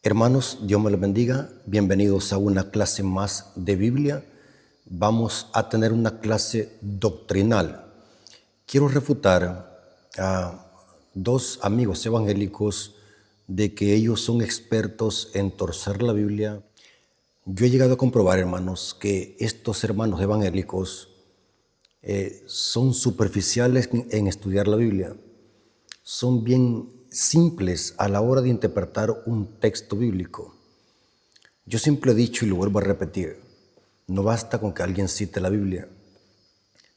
Hermanos, Dios me los bendiga. Bienvenidos a una clase más de Biblia. Vamos a tener una clase doctrinal. Quiero refutar a dos amigos evangélicos de que ellos son expertos en torcer la Biblia. Yo he llegado a comprobar, hermanos, que estos hermanos evangélicos son superficiales en estudiar la Biblia. Son bien simples a la hora de interpretar un texto bíblico. Yo siempre he dicho y lo vuelvo a repetir, no basta con que alguien cite la Biblia.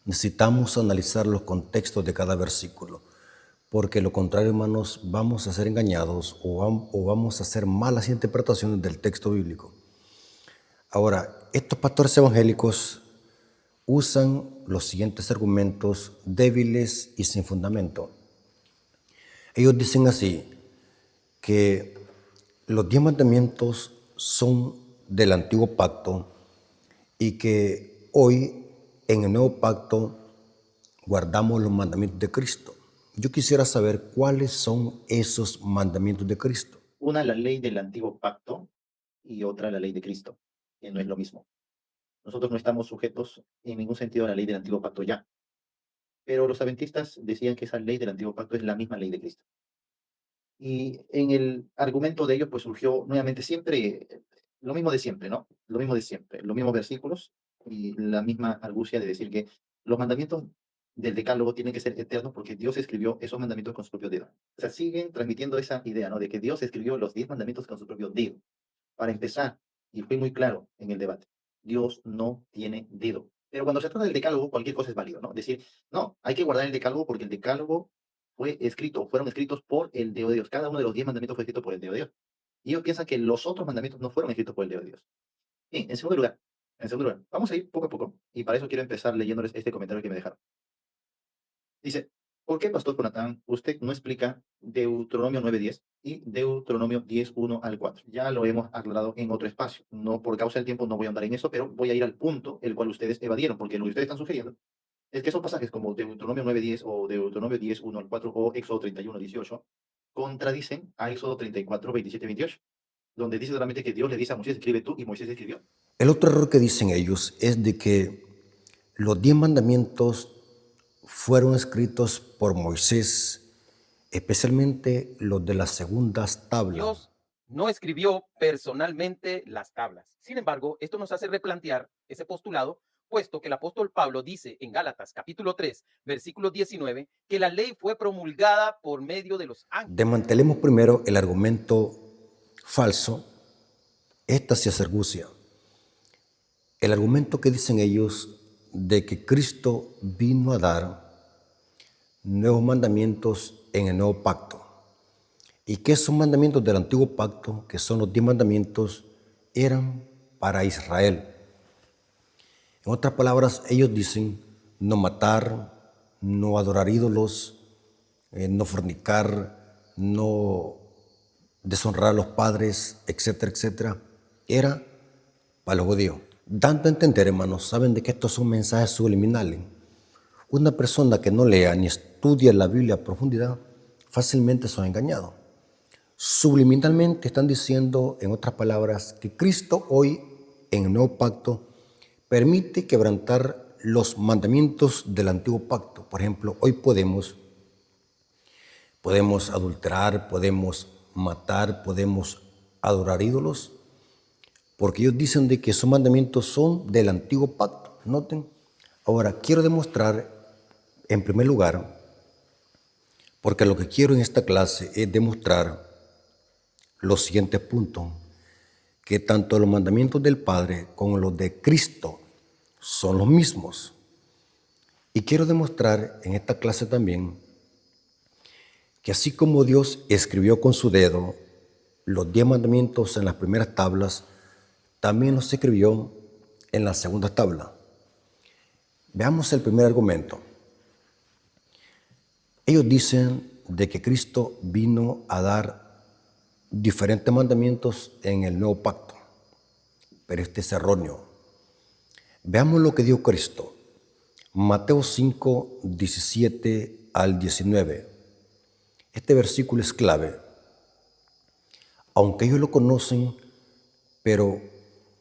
Necesitamos analizar los contextos de cada versículo, porque lo contrario, hermanos, vamos a ser engañados o vamos a hacer malas interpretaciones del texto bíblico. Ahora, estos pastores evangélicos usan los siguientes argumentos débiles y sin fundamento. Ellos dicen así, que los 10 mandamientos son del antiguo pacto y que hoy en el nuevo pacto guardamos los mandamientos de Cristo. Yo quisiera saber cuáles son esos mandamientos de Cristo. Una, la ley del antiguo pacto, y otra, la ley de Cristo, que no es lo mismo. Nosotros no estamos sujetos en ningún sentido a la ley del antiguo pacto ya, pero los adventistas decían que esa ley del antiguo pacto es la misma ley de Cristo. Y en el argumento de ellos, pues surgió nuevamente siempre lo mismo de siempre, ¿no? Lo mismo de siempre, los mismos versículos y la misma argucia de decir que los mandamientos del decálogo tienen que ser eternos porque Dios escribió esos mandamientos con su propio dedo. O sea, siguen transmitiendo esa idea, ¿no? De que Dios escribió los 10 mandamientos con su propio dedo. Para empezar, y fui muy claro en el debate, Dios no tiene dedo. Pero cuando se trata del decálogo, cualquier cosa es válido, ¿no? Decir, no, hay que guardar el decálogo porque el decálogo fueron escritos por el dedo de Dios. Cada uno de los 10 mandamientos fue escrito por el dedo de Dios. Y ellos piensan que los otros mandamientos no fueron escritos por el dedo de Dios. Y en segundo lugar, vamos a ir poco a poco. Y para eso quiero empezar leyéndoles este comentario que me dejaron. Dice, ¿por qué, Pastor Jonathan, usted no explica Deuteronomio 9:10 y Deuteronomio 10:1 al 4? Ya lo hemos aclarado en otro espacio. No, por causa del tiempo no voy a andar en eso, pero voy a ir al punto el cual ustedes evadieron, porque lo que ustedes están sugiriendo es que esos pasajes como Deuteronomio 9:10 o Deuteronomio 10:1 al 4 o Éxodo 31:18 contradicen a Éxodo 34:27-28, donde dice solamente que Dios le dice a Moisés, escribe tú, y Moisés escribió. El otro error que dicen ellos es de que los 10 mandamientos fueron escritos por Moisés, especialmente los de las segundas tablas. Dios no escribió personalmente las tablas. Sin embargo, esto nos hace replantear ese postulado, puesto que el apóstol Pablo dice en Gálatas capítulo 3, versículo 19, que la ley fue promulgada por medio de los ángeles. Desmantelemos primero el argumento falso, esta sí es argucia. El argumento que dicen ellos de que Cristo vino a dar nuevos mandamientos en el nuevo pacto. Y que esos mandamientos del antiguo pacto, que son los 10 mandamientos, eran para Israel. En otras palabras, ellos dicen no matar, no adorar ídolos, no fornicar, no deshonrar a los padres, etcétera, etcétera. Era para los judíos. Dando a entender, hermanos, saben de que estos son mensajes subliminales. Una persona que no lea ni estudia la Biblia a profundidad, fácilmente son engañados. Subliminalmente están diciendo, en otras palabras, que Cristo hoy, en el nuevo pacto, permite quebrantar los mandamientos del antiguo pacto. Por ejemplo, hoy podemos adulterar, podemos matar, podemos adorar ídolos, porque ellos dicen de que esos mandamientos son del antiguo pacto. Noten. Ahora, quiero demostrar, en primer lugar, porque lo que quiero en esta clase es demostrar los siguientes puntos, que tanto los mandamientos del Padre como los de Cristo son los mismos. Y quiero demostrar en esta clase también que así como Dios escribió con su dedo los 10 mandamientos en las primeras tablas, también los escribió en la segunda tabla. Veamos el primer argumento. Ellos dicen de que Cristo vino a dar diferentes mandamientos en el nuevo pacto, pero este es erróneo. Veamos lo que dijo Cristo. Mateo 5, 17 al 19. Este versículo es clave. aunque ellos lo conocen, pero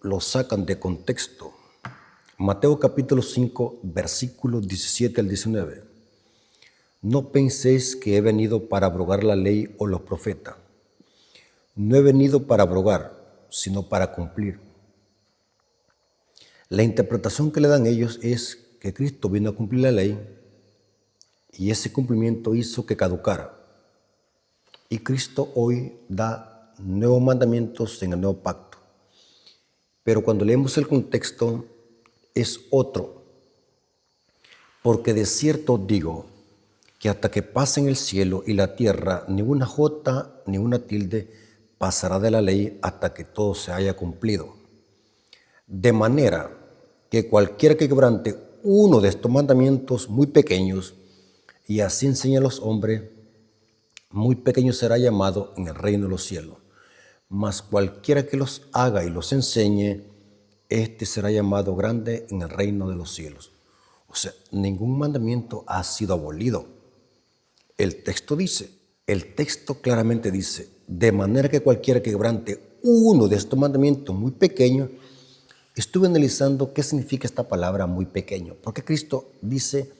lo sacan de contexto. Mateo capítulo 5, versículos 17 al 19. No penséis que he venido para abrogar la ley o los profetas. No he venido para abrogar, sino para cumplir. La interpretación que le dan ellos es que Cristo vino a cumplir la ley y ese cumplimiento hizo que caducara. Y Cristo hoy da nuevos mandamientos en el nuevo pacto. Pero cuando leemos el contexto es otro. Porque de cierto os digo que hasta que pasen el cielo y la tierra, ni una jota ni una tilde pasará de la ley hasta que todo se haya cumplido. De manera que cualquiera que quebrante uno de estos mandamientos muy pequeños y así enseña a los hombres, muy pequeño será llamado en el reino de los cielos. Mas cualquiera que los haga y los enseñe, este será llamado grande en el reino de los cielos. O sea, ningún mandamiento ha sido abolido. El texto claramente dice, de manera que cualquiera que quebrante uno de estos mandamientos muy pequeños. Estuve analizando qué significa esta palabra muy pequeño. ¿Por qué Cristo dice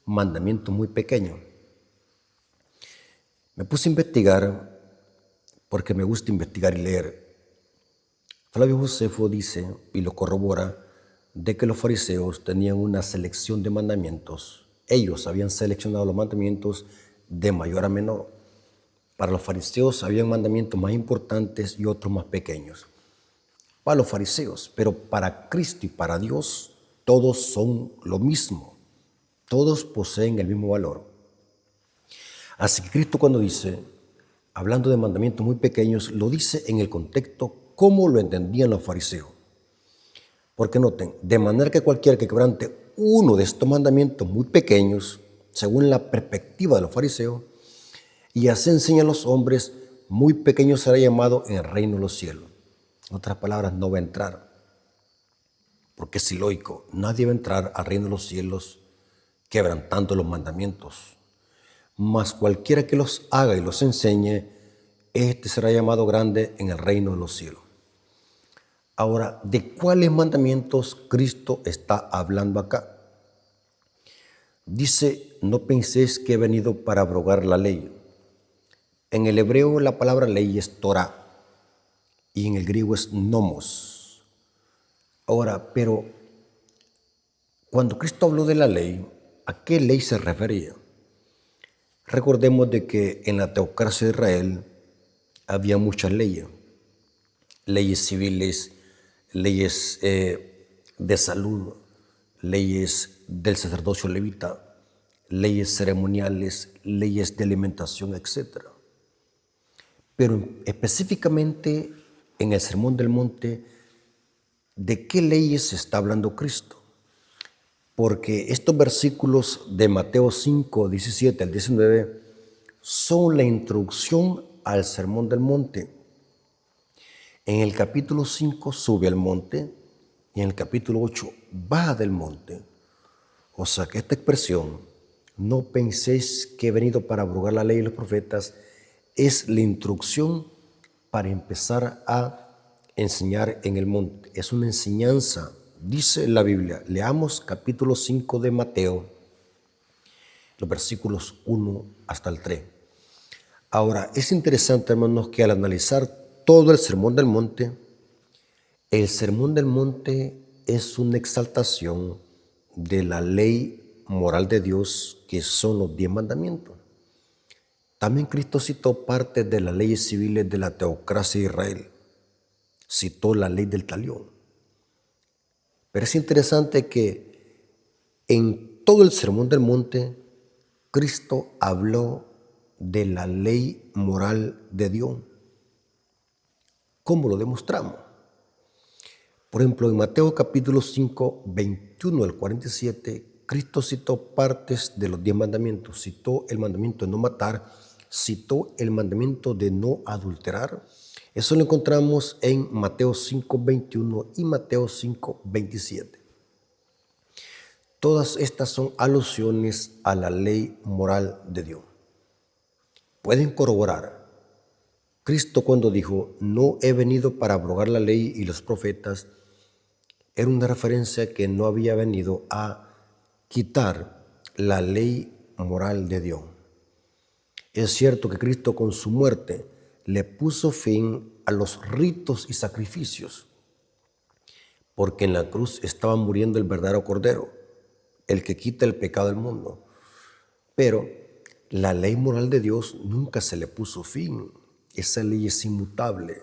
mandamiento muy pequeño? Me puse a investigar porque me gusta investigar y leer. Flavio Josefo dice, y lo corrobora, de que los fariseos tenían una selección de mandamientos. Ellos habían seleccionado los mandamientos de mayor a menor. Para los fariseos habían mandamientos más importantes y otros más pequeños. Para los fariseos, pero para Cristo y para Dios todos son lo mismo, todos poseen el mismo valor. Así que Cristo cuando dice, hablando de mandamientos muy pequeños, lo dice en el contexto como lo entendían los fariseos. Porque noten, de manera que cualquiera que quebrante uno de estos mandamientos muy pequeños, según la perspectiva de los fariseos, y así enseña a los hombres, muy pequeño será llamado en el reino de los cielos. En otras palabras, no va a entrar, porque es ilógico. Nadie va a entrar al reino de los cielos quebrantando los mandamientos. Mas cualquiera que los haga y los enseñe, este será llamado grande en el reino de los cielos. Ahora, ¿de cuáles mandamientos Cristo está hablando acá? Dice, no penséis que he venido para abrogar la ley. En el hebreo la palabra ley es Torah. Y en el griego es nomos. Ahora, pero cuando Cristo habló de la ley, ¿a qué ley se refería? Recordemos de que en la teocracia de Israel había muchas leyes. Leyes civiles, leyes de salud, leyes del sacerdocio levita, leyes ceremoniales, leyes de alimentación, etc. Pero específicamente en el Sermón del Monte, ¿de qué leyes está hablando Cristo? Porque estos versículos de Mateo 5, 17 al 19 son la introducción al Sermón del Monte. En el capítulo 5 sube al monte y en el capítulo 8 baja del monte. O sea que esta expresión, no penséis que he venido para abrogar la ley y los profetas, es la instrucción para empezar a enseñar en el monte. Es una enseñanza, dice la Biblia. Leamos capítulo 5 de Mateo, los versículos 1 hasta el 3. Ahora, es interesante, hermanos, que al analizar todo el Sermón del Monte es una exaltación de la ley moral de Dios, que son los 10 mandamientos. También Cristo citó parte de las leyes civiles de la teocracia de Israel. Citó la ley del talión. Pero es interesante que en todo el Sermón del Monte, Cristo habló de la ley moral de Dios. ¿Cómo lo demostramos? Por ejemplo, en Mateo capítulo 5, 21 al 47, Cristo citó partes de los 10 mandamientos. Citó el mandamiento de no matar, citó el mandamiento de no adulterar. Eso lo encontramos en Mateo 5, 21 y Mateo 5, 27. Todas estas son alusiones a la ley moral de Dios. Pueden corroborar Cristo cuando dijo, no he venido para abrogar la ley y los profetas, era una referencia que no había venido a quitar la ley moral de Dios. Es cierto que Cristo con su muerte le puso fin a los ritos y sacrificios, porque en la cruz estaba muriendo el verdadero Cordero, el que quita el pecado del mundo. Pero la ley moral de Dios nunca se le puso fin. Esa ley es inmutable.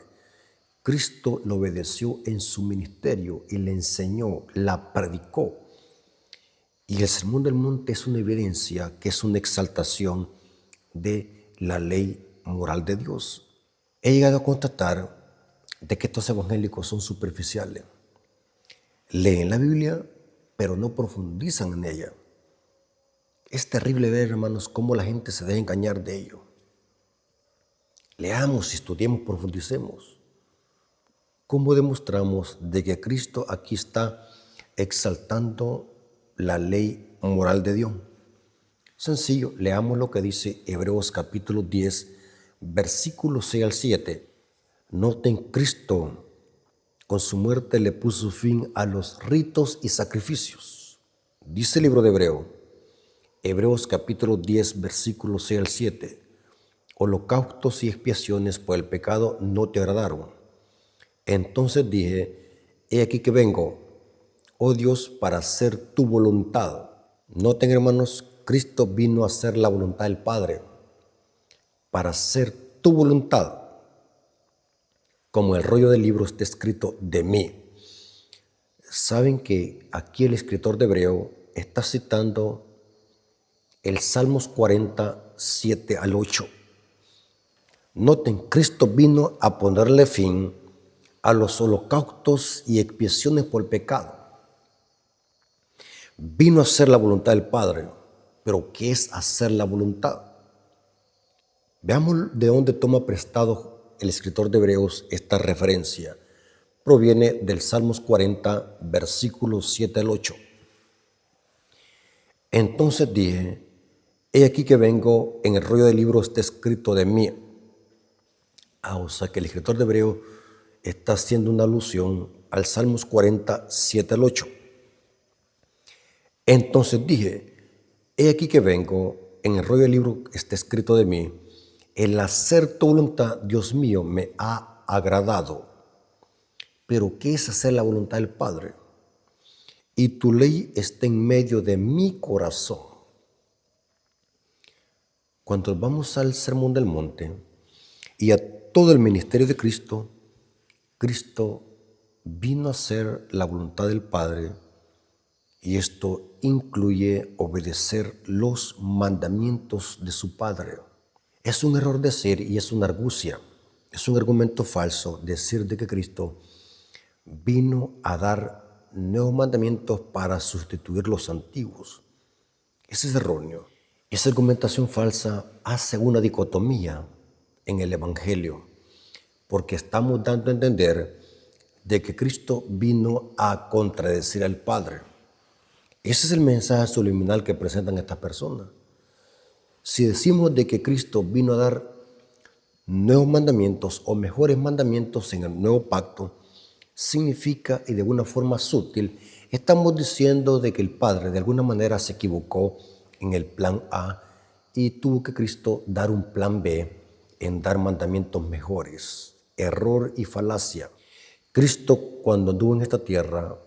Cristo lo obedeció en su ministerio y le enseñó, la predicó. Y el Sermón del Monte es una evidencia que es una exaltación de la ley moral de Dios. He llegado a constatar de que estos evangélicos son superficiales. Leen la Biblia, pero no profundizan en ella. Es terrible ver, hermanos, cómo la gente se deja engañar de ello. Leamos, estudiemos, profundicemos. ¿Cómo demostramos de que Cristo aquí está exaltando la ley moral de Dios? Sencillo, leamos lo que dice Hebreos capítulo 10, versículos 6 al 7. Noten, Cristo con su muerte le puso fin a los ritos y sacrificios. Dice el libro de Hebreos capítulo 10, versículos 6 al 7. Holocaustos y expiaciones por el pecado no te agradaron. Entonces dije, he aquí que vengo, oh Dios, para hacer tu voluntad. Noten, hermanos, Cristo vino a hacer la voluntad del Padre, para hacer tu voluntad. Como el rollo del libro está escrito de mí. Saben que aquí el escritor de Hebreo está citando el Salmos 47 al 8. Noten, Cristo vino a ponerle fin a los holocaustos y expiaciones por el pecado. Vino a hacer la voluntad del Padre. Pero ¿qué es hacer la voluntad? Veamos de dónde toma prestado el escritor de Hebreos esta referencia. Proviene del Salmos 40, versículos 7 al 8. Entonces dije, he aquí que vengo, en el rollo del libro está escrito de mí. O sea que el escritor de Hebreo está haciendo una alusión al Salmos 40, 7 al 8. Entonces dije, he aquí que vengo, en el rollo del libro está escrito de mí, el hacer tu voluntad, Dios mío, me ha agradado. Pero ¿qué es hacer la voluntad del Padre? Y tu ley está en medio de mi corazón. Cuando vamos al Sermón del Monte y a todo el ministerio de Cristo, Cristo vino a hacer la voluntad del Padre, y esto incluye obedecer los mandamientos de su Padre. Es un error decir, y es una argucia, es un argumento falso decir de que Cristo vino a dar nuevos mandamientos para sustituir los antiguos. Ese es erróneo. Esa argumentación falsa hace una dicotomía en el Evangelio, porque estamos dando a entender de que Cristo vino a contradecir al Padre. Ese es el mensaje subliminal que presentan estas personas. Si decimos de que Cristo vino a dar nuevos mandamientos o mejores mandamientos en el nuevo pacto, significa, y de una forma sutil, estamos diciendo de que el Padre de alguna manera se equivocó en el plan A y tuvo que Cristo dar un plan B en dar mandamientos mejores. Error y falacia. Cristo, cuando anduvo en esta tierra,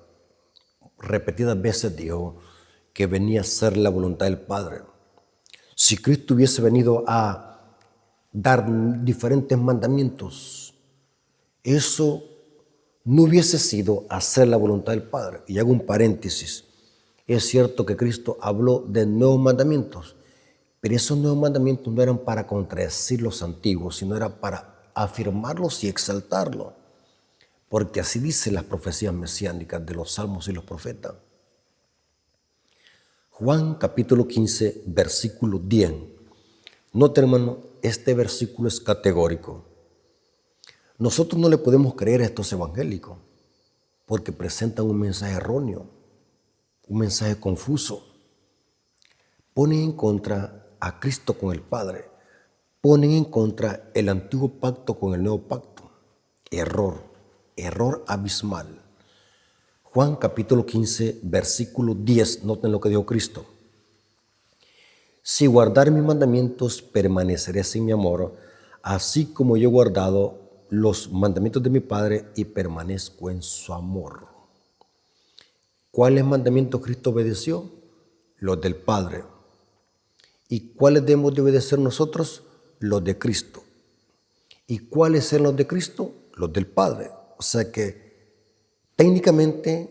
repetidas veces dijo que venía a hacer la voluntad del Padre. Si Cristo hubiese venido a dar diferentes mandamientos, eso no hubiese sido hacer la voluntad del Padre. Y hago un paréntesis. Es cierto que Cristo habló de nuevos mandamientos, pero esos nuevos mandamientos no eran para contradecir los antiguos, sino era para afirmarlos y exaltarlos. Porque así dicen las profecías mesiánicas de los salmos y los profetas. Juan capítulo 15, versículo 10. Noten, hermano, este versículo es categórico. Nosotros no le podemos creer a estos evangélicos porque presentan un mensaje erróneo, un mensaje confuso. Ponen en contra a Cristo con el Padre. ponen en contra el antiguo pacto con el nuevo pacto. Error abismal. Juan capítulo 15, versículo 10, noten lo que dijo Cristo. Si guardar mis mandamientos, permaneceréis en mi amor, así como yo he guardado los mandamientos de mi Padre y permanezco en su amor. ¿Cuáles mandamientos Cristo obedeció? Los del Padre. ¿Y cuáles debemos de obedecer nosotros? Los de Cristo. ¿Y cuáles eran los de Cristo? Los del Padre. O sea que técnicamente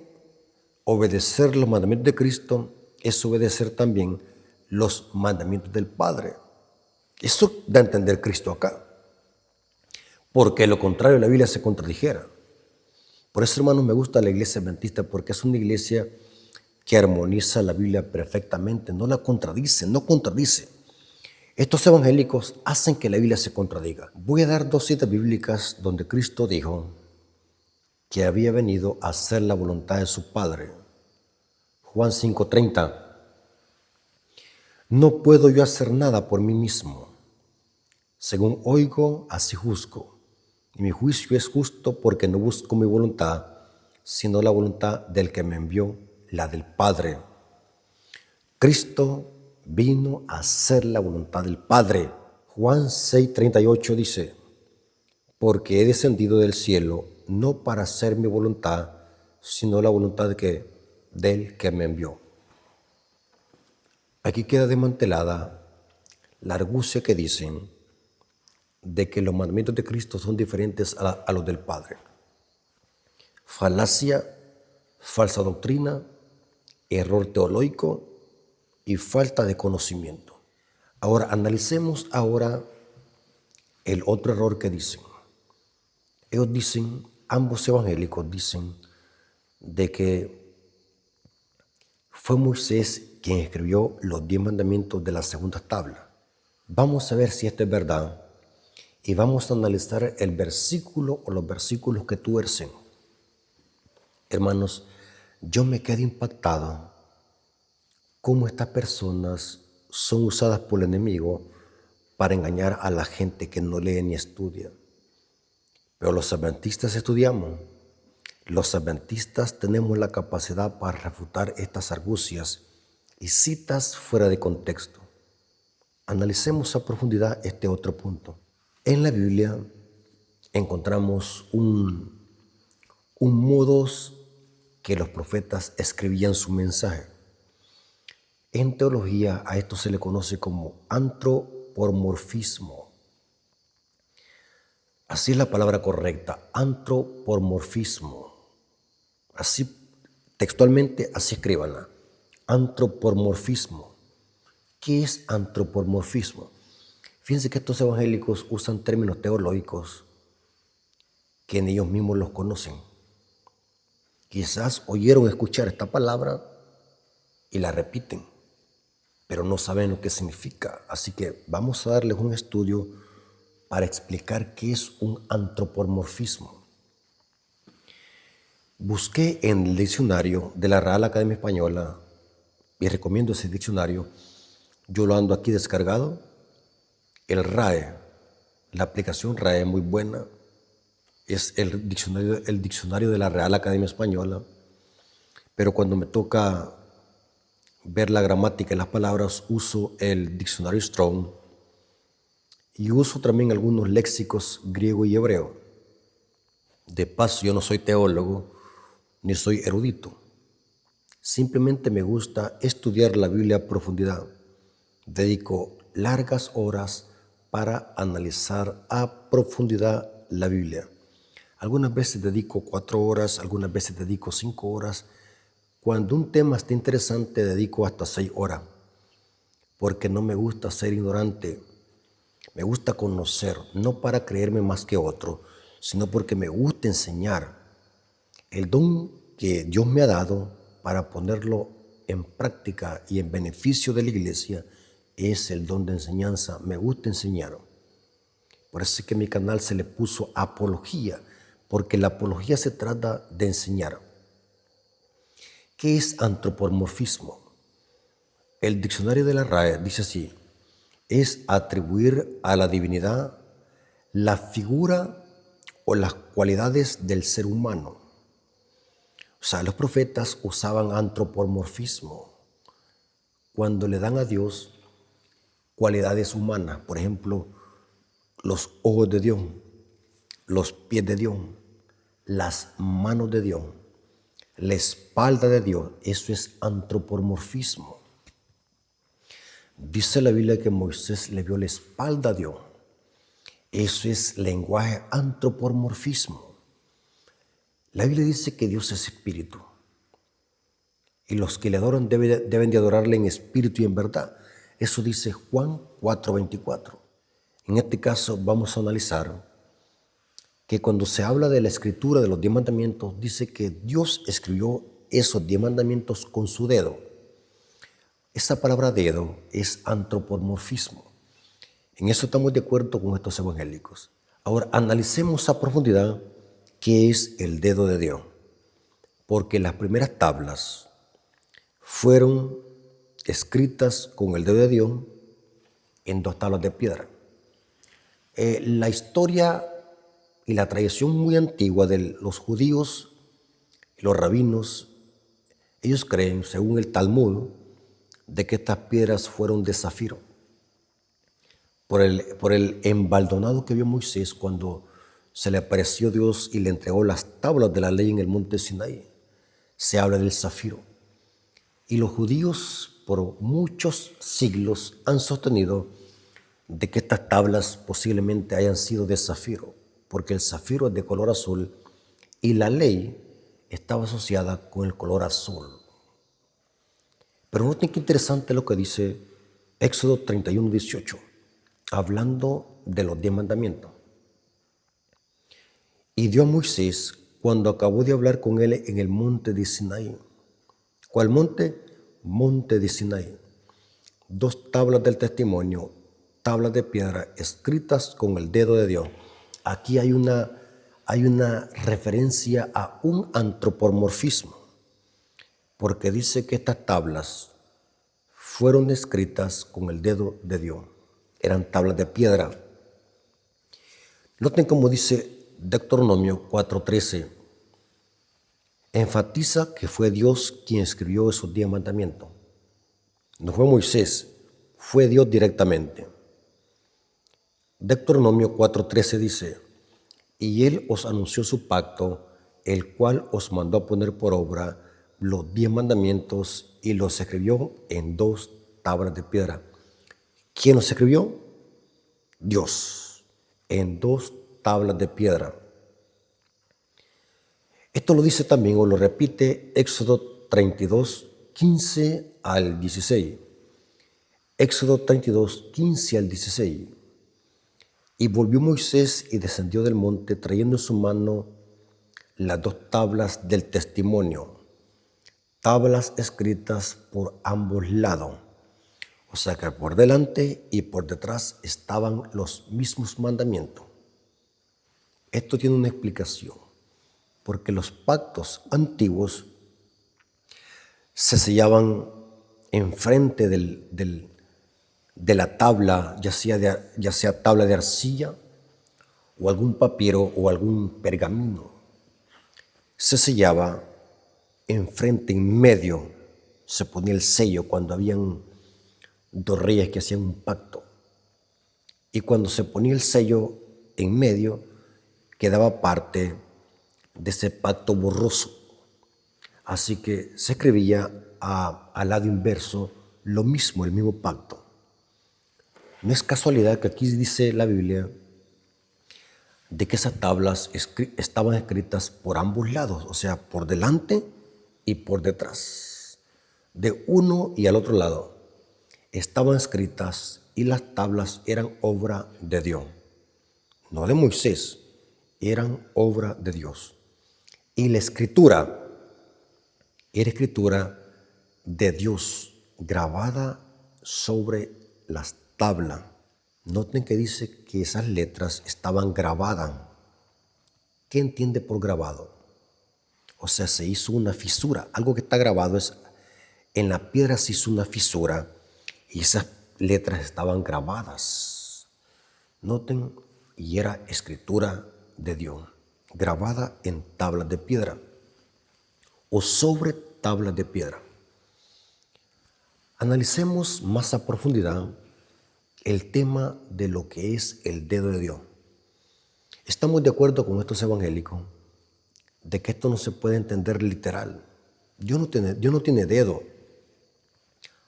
obedecer los mandamientos de Cristo es obedecer también los mandamientos del Padre. Eso da a entender Cristo acá. Porque lo contrario la Biblia se contradijera. Por eso, hermanos, me gusta la iglesia adventista porque es una iglesia que armoniza la Biblia perfectamente, no la contradice, no contradice. Estos evangélicos hacen que la Biblia se contradiga. Voy a dar 2 citas bíblicas donde Cristo dijo que había venido a hacer la voluntad de su Padre. Juan 5:30. No puedo yo hacer nada por mí mismo. Según oigo, así juzgo. Y mi juicio es justo porque no busco mi voluntad, sino la voluntad del que me envió, la del Padre. Cristo vino a hacer la voluntad del Padre. Juan 6:38 dice, porque he descendido del cielo no para hacer mi voluntad, sino la voluntad del que me envió. Aquí queda desmantelada la argucia que dicen de que los mandamientos de Cristo son diferentes a los del Padre. Falacia, falsa doctrina, error teológico y falta de conocimiento. Ahora, analicemos el otro error que dicen. Ellos dicen, ambos evangélicos dicen, de que fue Moisés quien escribió los 10 mandamientos de la segunda tabla. Vamos a ver si esto es verdad y vamos a analizar el versículo o los versículos que tuercen. Hermanos, yo me quedé impactado cómo estas personas son usadas por el enemigo para engañar a la gente que no lee ni estudia. Pero los adventistas estudiamos. Los adventistas tenemos la capacidad para refutar estas argucias y citas fuera de contexto. Analicemos a profundidad este otro punto. En la Biblia encontramos un modos que los profetas escribían su mensaje. En teología a esto se le conoce como antropomorfismo. Así es la palabra correcta, antropomorfismo. Así, textualmente, así escríbanla. Antropomorfismo. ¿Qué es antropomorfismo? Fíjense que estos evangélicos usan términos teológicos que en ellos mismos los conocen. Quizás oyeron escuchar esta palabra y la repiten, pero no saben lo que significa. Así que vamos a darles un estudio para explicar qué es un antropomorfismo. Busqué en el diccionario de la Real Academia Española y recomiendo ese diccionario. Yo lo ando aquí descargado. El RAE, la aplicación RAE es muy buena. Es el diccionario de la Real Academia Española. Pero cuando me toca ver la gramática y las palabras, uso el diccionario Strong y uso también algunos léxicos griego y hebreo. De paso, yo no soy teólogo ni soy erudito. Simplemente me gusta estudiar la Biblia a profundidad. Dedico largas horas para analizar a profundidad la Biblia. Algunas veces dedico 4 horas, algunas veces dedico 5 horas. Cuando un tema está interesante, dedico hasta 6 horas, porque no me gusta ser ignorante. Me gusta conocer, no para creerme más que otro, sino porque me gusta enseñar. El don que Dios me ha dado para ponerlo en práctica y en beneficio de la iglesia es el don de enseñanza. Me gusta enseñar. Por eso es que a mi canal se le puso apología, porque la apología se trata de enseñar. ¿Qué es antropomorfismo? El diccionario de la RAE dice así: es atribuir a la divinidad la figura o las cualidades del ser humano. O sea, los profetas usaban antropomorfismo cuando le dan a Dios cualidades humanas, por ejemplo, los ojos de Dios, los pies de Dios, las manos de Dios, la espalda de Dios. Eso es antropomorfismo. Dice la Biblia que Moisés le vio la espalda a Dios. Eso es lenguaje antropomorfismo. La Biblia dice que Dios es espíritu y los que le adoran deben de adorarle en espíritu y en verdad. Eso dice Juan 4:24. En este caso vamos a analizar que cuando se habla de la escritura de los 10 mandamientos, dice que Dios escribió esos 10 mandamientos con su dedo. Esa palabra dedo es antropomorfismo. En eso estamos de acuerdo con estos evangélicos. Ahora analicemos a profundidad qué es el dedo de Dios. Porque las primeras tablas fueron escritas con el dedo de Dios en 2 tablas de piedra. La historia y la tradición muy antigua de los judíos y los rabinos, ellos creen, según el Talmud, de que estas piedras fueron de zafiro. Por el embaldonado que vio Moisés cuando se le apareció Dios y le entregó las tablas de la ley en el monte Sinaí. Se habla del zafiro. Y los judíos por muchos siglos han sostenido de que estas tablas posiblemente hayan sido de zafiro, porque el zafiro es de color azul y la ley estaba asociada con el color azul. Pero noten qué interesante lo que dice Éxodo 31:18, hablando de los 10 mandamientos. Y dio a Moisés cuando acabó de hablar con él en el monte de Sinaí. ¿Cuál monte? Monte de Sinaí. 2 tablas del testimonio, tablas de piedra escritas con el dedo de Dios. Aquí hay una referencia a un antropomorfismo, porque dice que estas tablas fueron escritas con el dedo de Dios. Eran tablas de piedra. Noten cómo dice Deuteronomio 4:13. Enfatiza que fue Dios quien escribió esos 10 mandamientos. No fue Moisés, fue Dios directamente. Deuteronomio 4:13 dice, y él os anunció su pacto, el cual os mandó a poner por obra los 10 mandamientos y los escribió en 2 tablas de piedra. ¿Quién los escribió? Dios, en 2 tablas de piedra. Esto lo dice también o lo repite Éxodo 32:15 al 16. Éxodo 32:15 al 16. Y volvió Moisés y descendió del monte trayendo en su mano las 2 tablas del testimonio, tablas escritas por ambos lados. O sea que por delante y por detrás estaban los mismos mandamientos. Esto tiene una explicación, porque los pactos antiguos se sellaban enfrente de la tabla, ya sea tabla de arcilla o algún papiro o algún pergamino. Se sellaba enfrente, en medio, se ponía el sello cuando habían 2 reyes que hacían un pacto. Y cuando se ponía el sello en medio, quedaba parte de ese pacto borroso. Así que se escribía al lado inverso lo mismo, el mismo pacto. No es casualidad que aquí dice la Biblia de que esas tablas estaban escritas por ambos lados, o sea, por delante y por detrás. De uno y al otro lado estaban escritas y las tablas eran obra de Dios, no de Moisés, eran obra de Dios. Y la escritura era escritura de Dios grabada sobre las tablas. Noten que dice que esas letras estaban grabadas. ¿Qué entiende por grabado? O sea, se hizo una fisura. Algo que está grabado es, en la piedra se hizo una fisura y esas letras estaban grabadas. Noten, y era escritura de Dios, grabada en tablas de piedra o sobre tablas de piedra. Analicemos más a profundidad el tema de lo que es el dedo de Dios. Estamos de acuerdo con estos evangélicos de que esto no se puede entender literal. Dios no tiene dedo,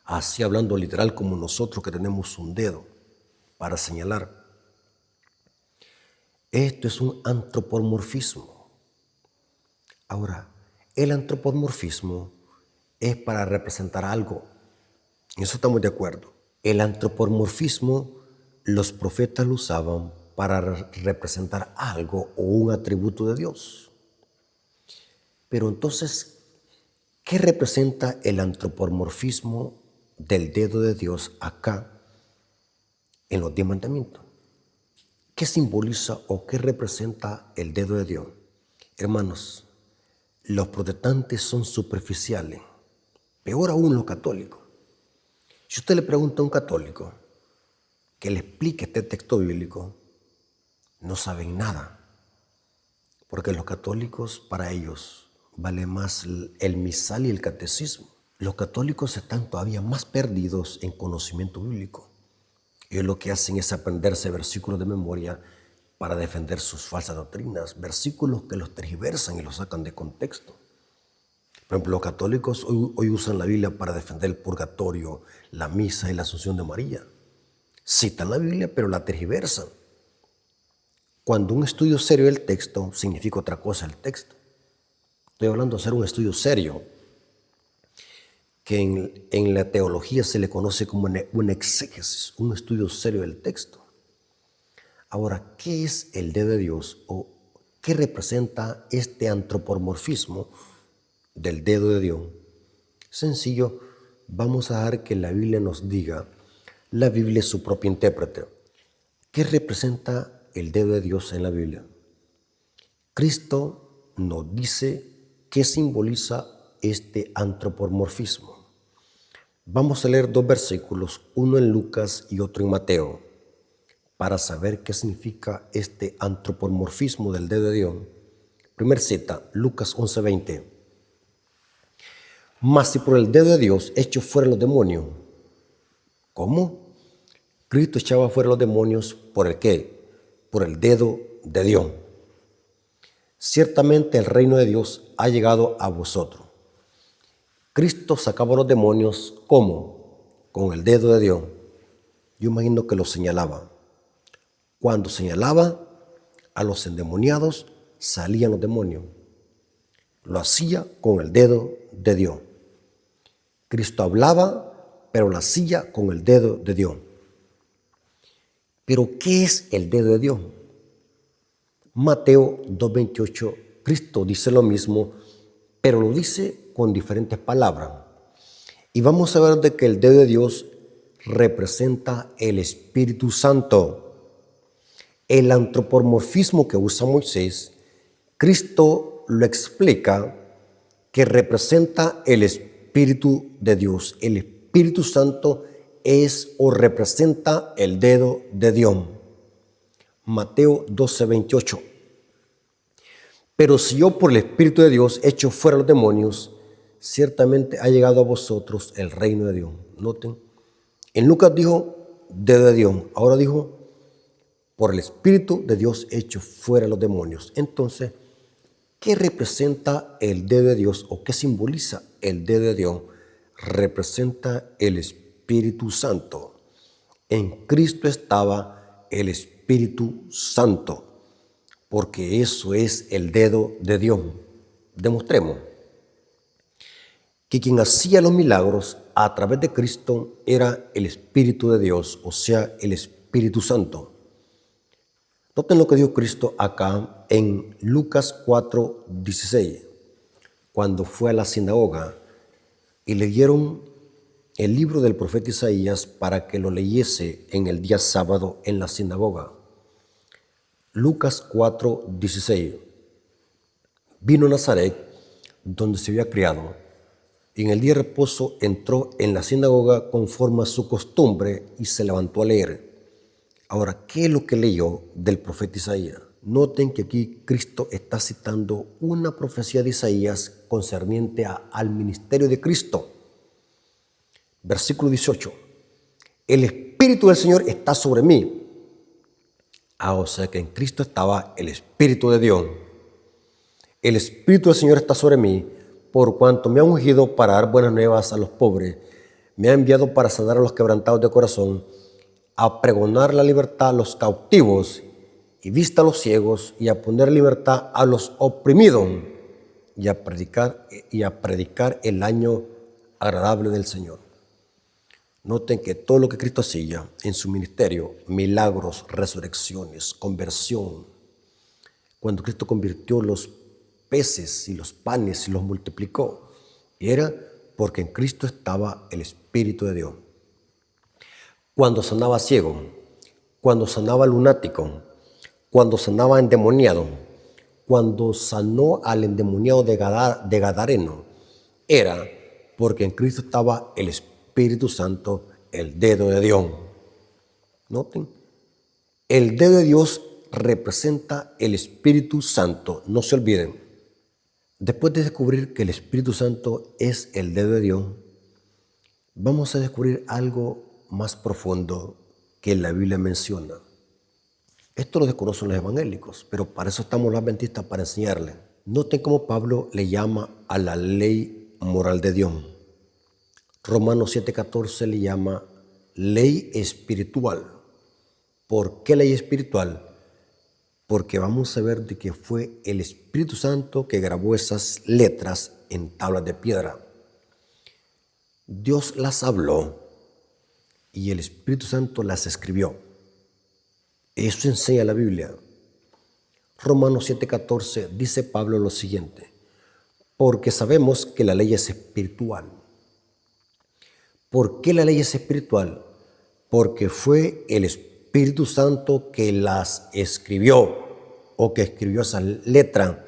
así hablando literal como nosotros que tenemos un dedo para señalar. Esto es un antropomorfismo. Ahora, el antropomorfismo es para representar algo. En eso estamos de acuerdo. El antropomorfismo, los profetas lo usaban para representar algo o un atributo de Dios. Pero entonces, ¿qué representa el antropomorfismo del dedo de Dios acá en los 10 mandamientos? ¿Qué simboliza o qué representa el dedo de Dios? Hermanos, los protestantes son superficiales, peor aún los católicos. Si usted le pregunta a un católico que le explique este texto bíblico, no saben nada, porque los católicos, para ellos, vale más el misal y el catecismo. Los católicos están todavía más perdidos en conocimiento bíblico. Ellos lo que hacen es aprenderse versículos de memoria para defender sus falsas doctrinas, versículos que los tergiversan y los sacan de contexto. Por ejemplo, los católicos hoy usan la Biblia para defender el purgatorio, la misa y la asunción de María. Citan la Biblia, pero la tergiversan. Cuando un estudio serio del texto significa otra cosa el texto. Estoy hablando de hacer un estudio serio, que en la teología se le conoce como un exégesis, un estudio serio del texto. Ahora, ¿qué es el dedo de Dios o qué representa este antropomorfismo del dedo de Dios? Sencillo, vamos a dejar que la Biblia nos diga, la Biblia es su propio intérprete. ¿Qué representa el dedo de Dios en la Biblia? Cristo nos dice qué simboliza este antropomorfismo. Vamos a leer 2 versículos, uno en Lucas y otro en Mateo, para saber qué significa este antropomorfismo del dedo de Dios. Primer cita, Lucas 11:20. Mas si por el dedo de Dios echo fuera los demonios. ¿Cómo? Cristo echaba fuera los demonios ¿por el qué? Por el dedo de Dios. Ciertamente el reino de Dios ha llegado a vosotros. Cristo sacaba los demonios, ¿cómo? Con el dedo de Dios. Yo imagino que los señalaba. Cuando señalaba a los endemoniados, salían los demonios. Lo hacía con el dedo de Dios. Cristo hablaba, pero lo hacía con el dedo de Dios. Pero, ¿qué es el dedo de Dios? Mateo 2:28, Cristo dice lo mismo, pero lo dice con diferentes palabras. Y vamos a ver de que el dedo de Dios representa el Espíritu Santo. El antropomorfismo que usa Moisés, Cristo lo explica que representa el Espíritu de Dios. El Espíritu Santo es o representa el dedo de Dios. Mateo 12:28. Pero si yo por el Espíritu de Dios echo fuera los demonios, ciertamente ha llegado a vosotros el reino de Dios. Noten, en Lucas dijo dedo de Dios, ahora dijo por el Espíritu de Dios echo fuera los demonios. Entonces, ¿qué representa el dedo de Dios o qué simboliza el dedo de Dios? Representa el Espíritu Santo. En Cristo estaba el Espíritu Santo, porque eso es el dedo de Dios. Demostremos que quien hacía los milagros a través de Cristo era el Espíritu de Dios, o sea, el Espíritu Santo. Noten lo que dijo Cristo acá en Lucas 4:16, cuando fue a la sinagoga y le dieron el libro del profeta Isaías para que lo leyese en el día sábado en la sinagoga. Lucas 4:16. Vino a Nazaret, donde se había criado, Y en el día de reposo entró en la sinagoga conforme a su costumbre y se levantó a leer. Ahora, ¿qué es lo que leyó del profeta Isaías? Noten que aquí Cristo está citando una profecía de Isaías concerniente al ministerio de Cristo. Versículo 18. El Espíritu del Señor está sobre mí. O sea que en Cristo estaba el Espíritu de Dios. El Espíritu del Señor está sobre mí, por cuanto me ha ungido para dar buenas nuevas a los pobres. Me ha enviado para sanar a los quebrantados de corazón, a pregonar la libertad a los cautivos y vista a los ciegos, y a poner libertad a los oprimidos, y a predicar el año agradable del Señor. Noten que todo lo que Cristo hacía en su ministerio, milagros, resurrecciones, conversión, cuando Cristo convirtió los peces y los panes y los multiplicó, era porque en Cristo estaba el Espíritu de Dios. Cuando sanaba ciego, cuando sanaba lunático, cuando sanaba endemoniado, cuando sanó al endemoniado de Gadareno, era porque en Cristo estaba el Espíritu Santo, el dedo de Dios. Noten, el dedo de Dios representa el Espíritu Santo, no se olviden. Después de descubrir que el Espíritu Santo es el dedo de Dios, vamos a descubrir algo más profundo que la Biblia menciona. Esto lo desconocen los evangélicos, pero para eso estamos los adventistas, para enseñarles. Noten cómo Pablo le llama a la ley moral de Dios. Romanos 7:14 le llama ley espiritual. ¿Por qué ley espiritual? Porque vamos a ver de que fue el Espíritu Santo que grabó esas letras en tablas de piedra. Dios las habló y el Espíritu Santo las escribió. Eso enseña la Biblia. Romanos 7:14 dice Pablo lo siguiente: porque sabemos que la ley es espiritual. ¿Por qué la ley es espiritual? Porque fue el Espíritu Santo que las escribió, o que escribió esas letras.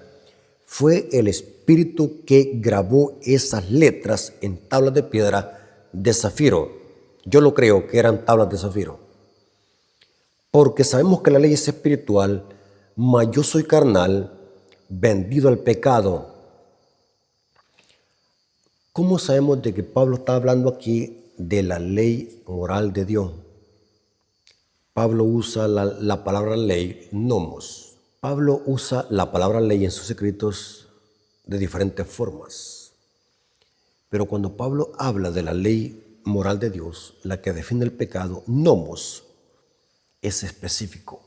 Fue el Espíritu que grabó esas letras en tablas de piedra de zafiro. Yo lo creo que eran tablas de zafiro. Porque sabemos que la ley es espiritual, mas yo soy carnal, vendido al pecado. ¿Cómo sabemos de que Pablo está hablando aquí de la ley moral de Dios? Pablo usa la palabra ley, nomos. Pablo usa la palabra ley en sus escritos de diferentes formas. Pero cuando Pablo habla de la ley moral de Dios, la que define el pecado, nomos, es específico.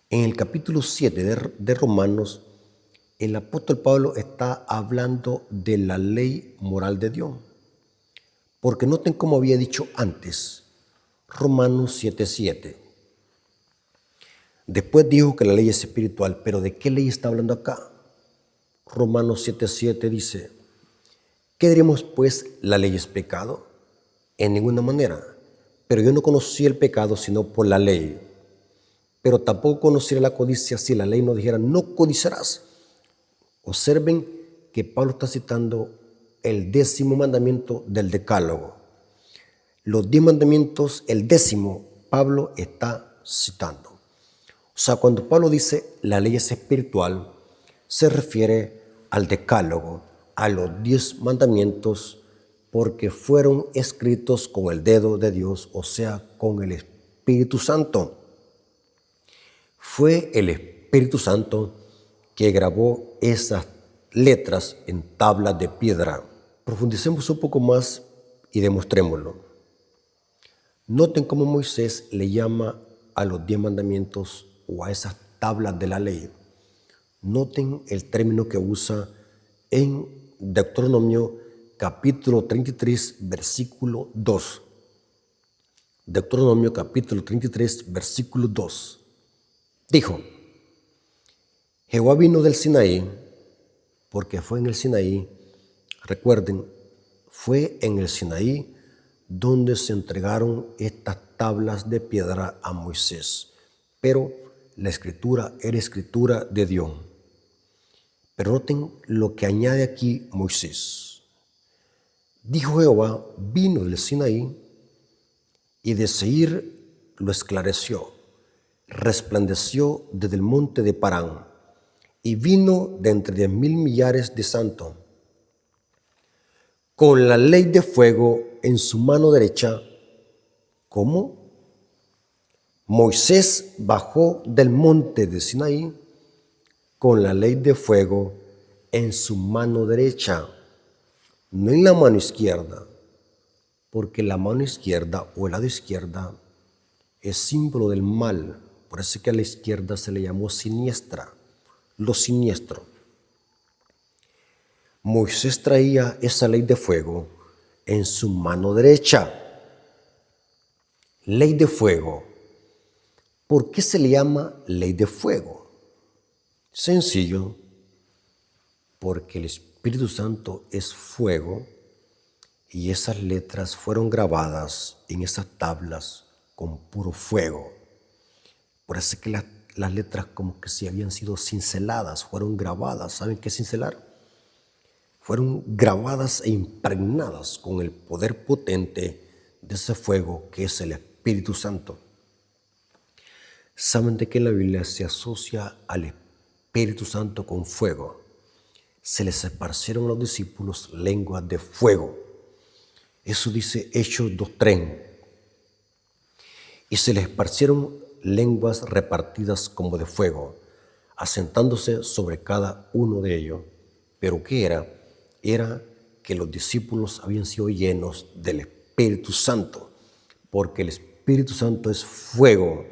En el capítulo 7 de Romanos, el apóstol Pablo está hablando de la ley moral de Dios. Porque noten como había dicho antes, Romanos 7:7. Después dijo que la ley es espiritual, pero ¿de qué ley está hablando acá? Romanos 7:7 dice: ¿qué diremos pues? ¿La ley es pecado? En ninguna manera. Pero yo no conocí el pecado sino por la ley. Pero tampoco conociera la codicia si la ley no dijera no codiciarás. Observen que Pablo está citando el 10º mandamiento del Decálogo. Los 10 mandamientos, el 10º, Pablo está citando. O sea, cuando Pablo dice la ley es espiritual, se refiere al Decálogo, a los 10 mandamientos, porque fueron escritos con el dedo de Dios, o sea, con el Espíritu Santo. Fue el Espíritu Santo que grabó esas letras en tablas de piedra. Profundicemos un poco más y demostrémoslo. Noten cómo Moisés le llama a los 10 mandamientos o a esas tablas de la ley. Noten el término que usa en Deuteronomio capítulo 33, versículo 2. Deuteronomio capítulo 33, versículo 2. Dijo: Jehová vino del Sinaí, porque fue en el Sinaí, recuerden, fue en el Sinaí donde se entregaron estas tablas de piedra a Moisés. Pero la escritura era escritura de Dios. Pero noten lo que añade aquí Moisés. Dijo Jehová, vino del Sinaí y de Seir lo esclareció, resplandeció desde el monte de Parán y vino de entre 10,000 millares de santos, con la ley de fuego en su mano derecha. ¿Cómo? Moisés bajó del monte de Sinaí con la ley de fuego en su mano derecha, no en la mano izquierda, porque la mano izquierda o el lado izquierda es símbolo del mal. Por eso es que a la izquierda se le llamó siniestra, lo siniestro. Moisés traía esa ley de fuego en su mano derecha. Ley de fuego. ¿Por qué se le llama ley de fuego? Sencillo, porque el Espíritu Santo es fuego y esas letras fueron grabadas en esas tablas con puro fuego. Por eso es que las letras como que si habían sido cinceladas, fueron grabadas. ¿Saben qué es cincelar? Fueron grabadas e impregnadas con el poder potente de ese fuego que es el Espíritu Santo. ¿Saben de que la Biblia se asocia al Espíritu Santo con fuego? Se les esparcieron a los discípulos lenguas de fuego. Eso dice Hechos 2:3. Y se les esparcieron lenguas repartidas como de fuego, asentándose sobre cada uno de ellos. ¿Pero qué era? Era que los discípulos habían sido llenos del Espíritu Santo, porque el Espíritu Santo es fuego,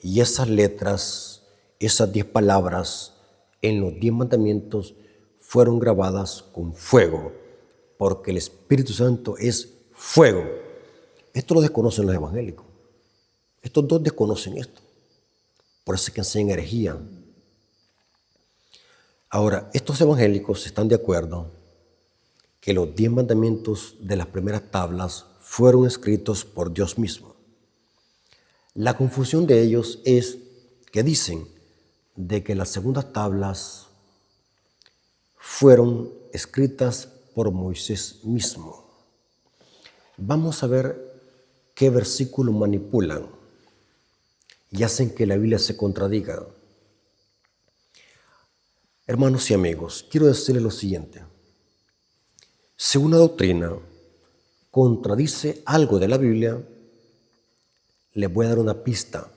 y esas letras, esas 10 palabras en los 10 mandamientos fueron grabadas con fuego, porque el Espíritu Santo es fuego. Esto lo desconocen los evangélicos. Estos dos desconocen esto. Por eso es que enseñan herejía. Ahora, estos evangélicos están de acuerdo que los 10 mandamientos de las primeras tablas fueron escritos por Dios mismo. La confusión de ellos es que dicen de que las segundas tablas fueron escritas por Moisés mismo. Vamos a ver qué versículo manipulan y hacen que la Biblia se contradiga. Hermanos y amigos, quiero decirles lo siguiente. Si una doctrina contradice algo de la Biblia, les voy a dar una pista.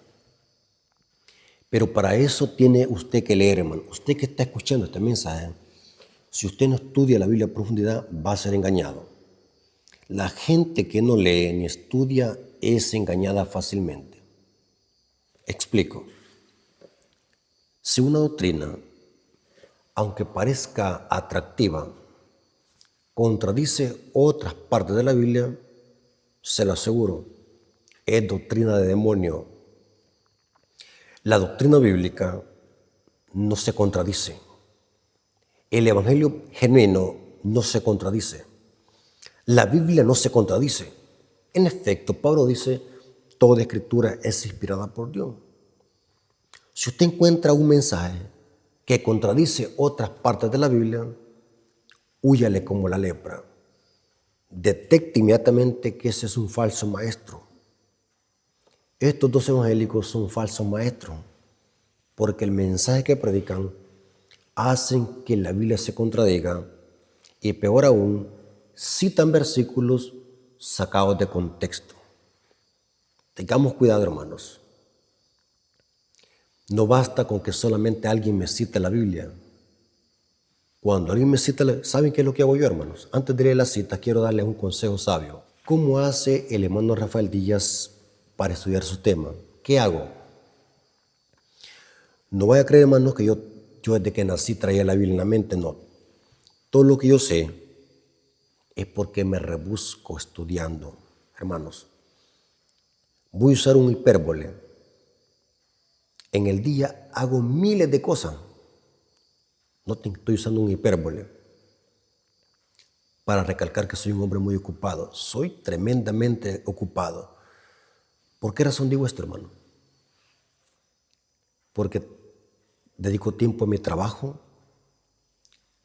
Pero para eso tiene usted que leer, hermano. Usted que está escuchando este mensaje, si usted no estudia la Biblia a profundidad, va a ser engañado. La gente que no lee ni estudia es engañada fácilmente. Explico. Si una doctrina, aunque parezca atractiva, contradice otras partes de la Biblia, se lo aseguro, es doctrina de demonio. La doctrina bíblica no se contradice. El evangelio genuino no se contradice. La Biblia no se contradice. En efecto, Pablo dice, toda escritura es inspirada por Dios. Si usted encuentra un mensaje que contradice otras partes de la Biblia, húyale como la lepra. Detecte inmediatamente que ese es un falso maestro. Estos dos evangélicos son falsos maestros, porque el mensaje que predican hacen que la Biblia se contradiga y peor aún, citan versículos sacados de contexto. Tengamos cuidado, hermanos. No basta con que solamente alguien me cite la Biblia. Cuando alguien me cita, ¿saben qué es lo que hago yo, hermanos? Antes de leer la cita, quiero darles un consejo sabio. ¿Cómo hace el hermano Rafael Díaz para estudiar su tema? ¿Qué hago? No vaya a creer, hermanos, que yo desde que nací traía la Biblia en la mente, no. Todo lo que yo sé es porque me rebusco estudiando, hermanos. Voy a usar un hipérbole. En el día hago miles de cosas. No estoy usando un hipérbole para recalcar que soy un hombre muy ocupado. Soy tremendamente ocupado. ¿Por qué razón digo esto, hermano? Porque dedico tiempo a mi trabajo,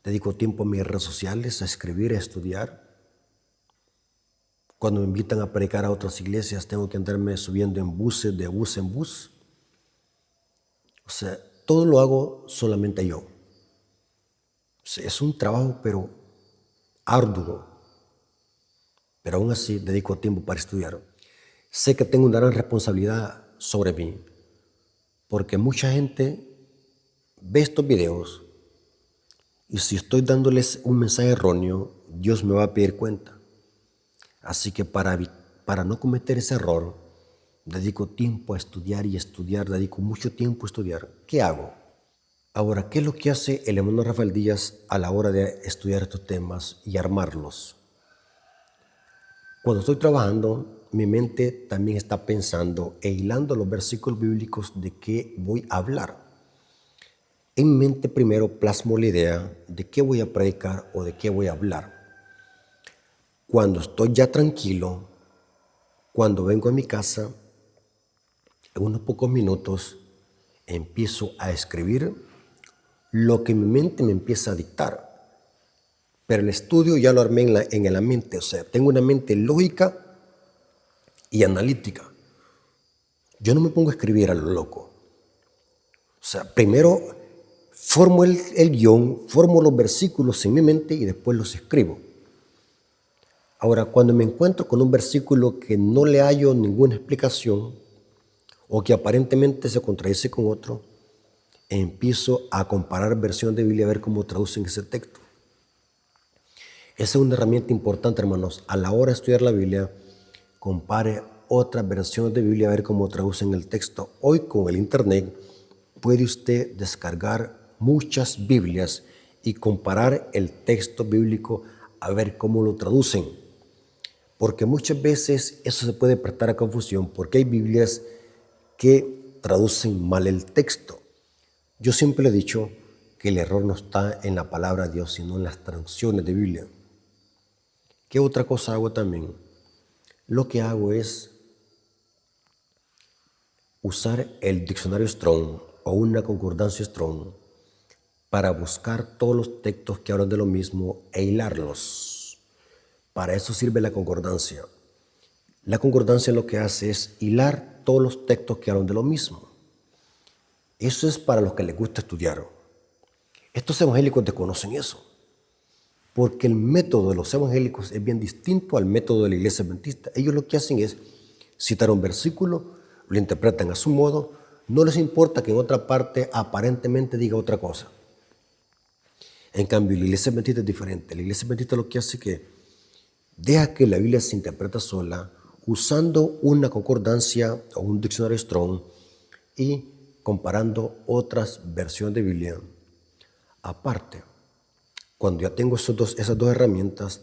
dedico tiempo a mis redes sociales, a escribir, a estudiar. Cuando me invitan a predicar a otras iglesias, tengo que andarme subiendo en buses, de bus en bus. O sea, todo lo hago solamente yo. O sea, es un trabajo, pero arduo. Pero aún así dedico tiempo para estudiar. Sé que tengo una gran responsabilidad sobre mí, porque mucha gente ve estos videos y si estoy dándoles un mensaje erróneo, Dios me va a pedir cuenta. Así que para no cometer ese error, dedico tiempo a estudiar y estudiar, dedico mucho tiempo a estudiar. ¿Qué hago? Ahora, ¿qué es lo que hace el hermano Rafael Díaz a la hora de estudiar estos temas y armarlos? Cuando estoy trabajando, mi mente también está pensando e hilando los versículos bíblicos de qué voy a hablar. En mi mente primero plasmo la idea de qué voy a predicar o de qué voy a hablar. Cuando estoy ya tranquilo, cuando vengo a mi casa, en unos pocos minutos empiezo a escribir lo que mi mente me empieza a dictar. Pero el estudio ya lo armé en la mente, o sea, tengo una mente lógica y analítica. Yo no me pongo a escribir a lo loco. O sea, primero formo el guión, formo los versículos en mi mente y después los escribo. Ahora, cuando me encuentro con un versículo que no le hallo ninguna explicación o que aparentemente se contradice con otro, empiezo a comparar versiones de Biblia a ver cómo traducen ese texto. Esa es una herramienta importante, hermanos. A la hora de estudiar la Biblia, compare otras versiones de Biblia a ver cómo traducen el texto. Hoy con el internet puede usted descargar muchas Biblias y comparar el texto bíblico a ver cómo lo traducen. Porque muchas veces eso se puede prestar a confusión porque hay Biblias que traducen mal el texto. Yo siempre le he dicho que el error no está en la palabra de Dios, sino en las traducciones de Biblia. ¿Qué otra cosa hago también? Lo que hago es usar el diccionario Strong o una concordancia Strong para buscar todos los textos que hablan de lo mismo e hilarlos. Para eso sirve la concordancia. La concordancia lo que hace es hilar todos los textos que hablan de lo mismo. Eso es para los que les gusta estudiar. Estos evangélicos desconocen eso, porque el método de los evangélicos es bien distinto al método de la iglesia adventista. Ellos lo que hacen es citar un versículo, lo interpretan a su modo, no les importa que en otra parte aparentemente diga otra cosa. En cambio, la iglesia adventista es diferente. La iglesia adventista lo que hace es que deja que la Biblia se interpreta sola usando una concordancia o un diccionario Strong y comparando otras versiones de Biblia. Aparte, cuando ya tengo esas dos herramientas,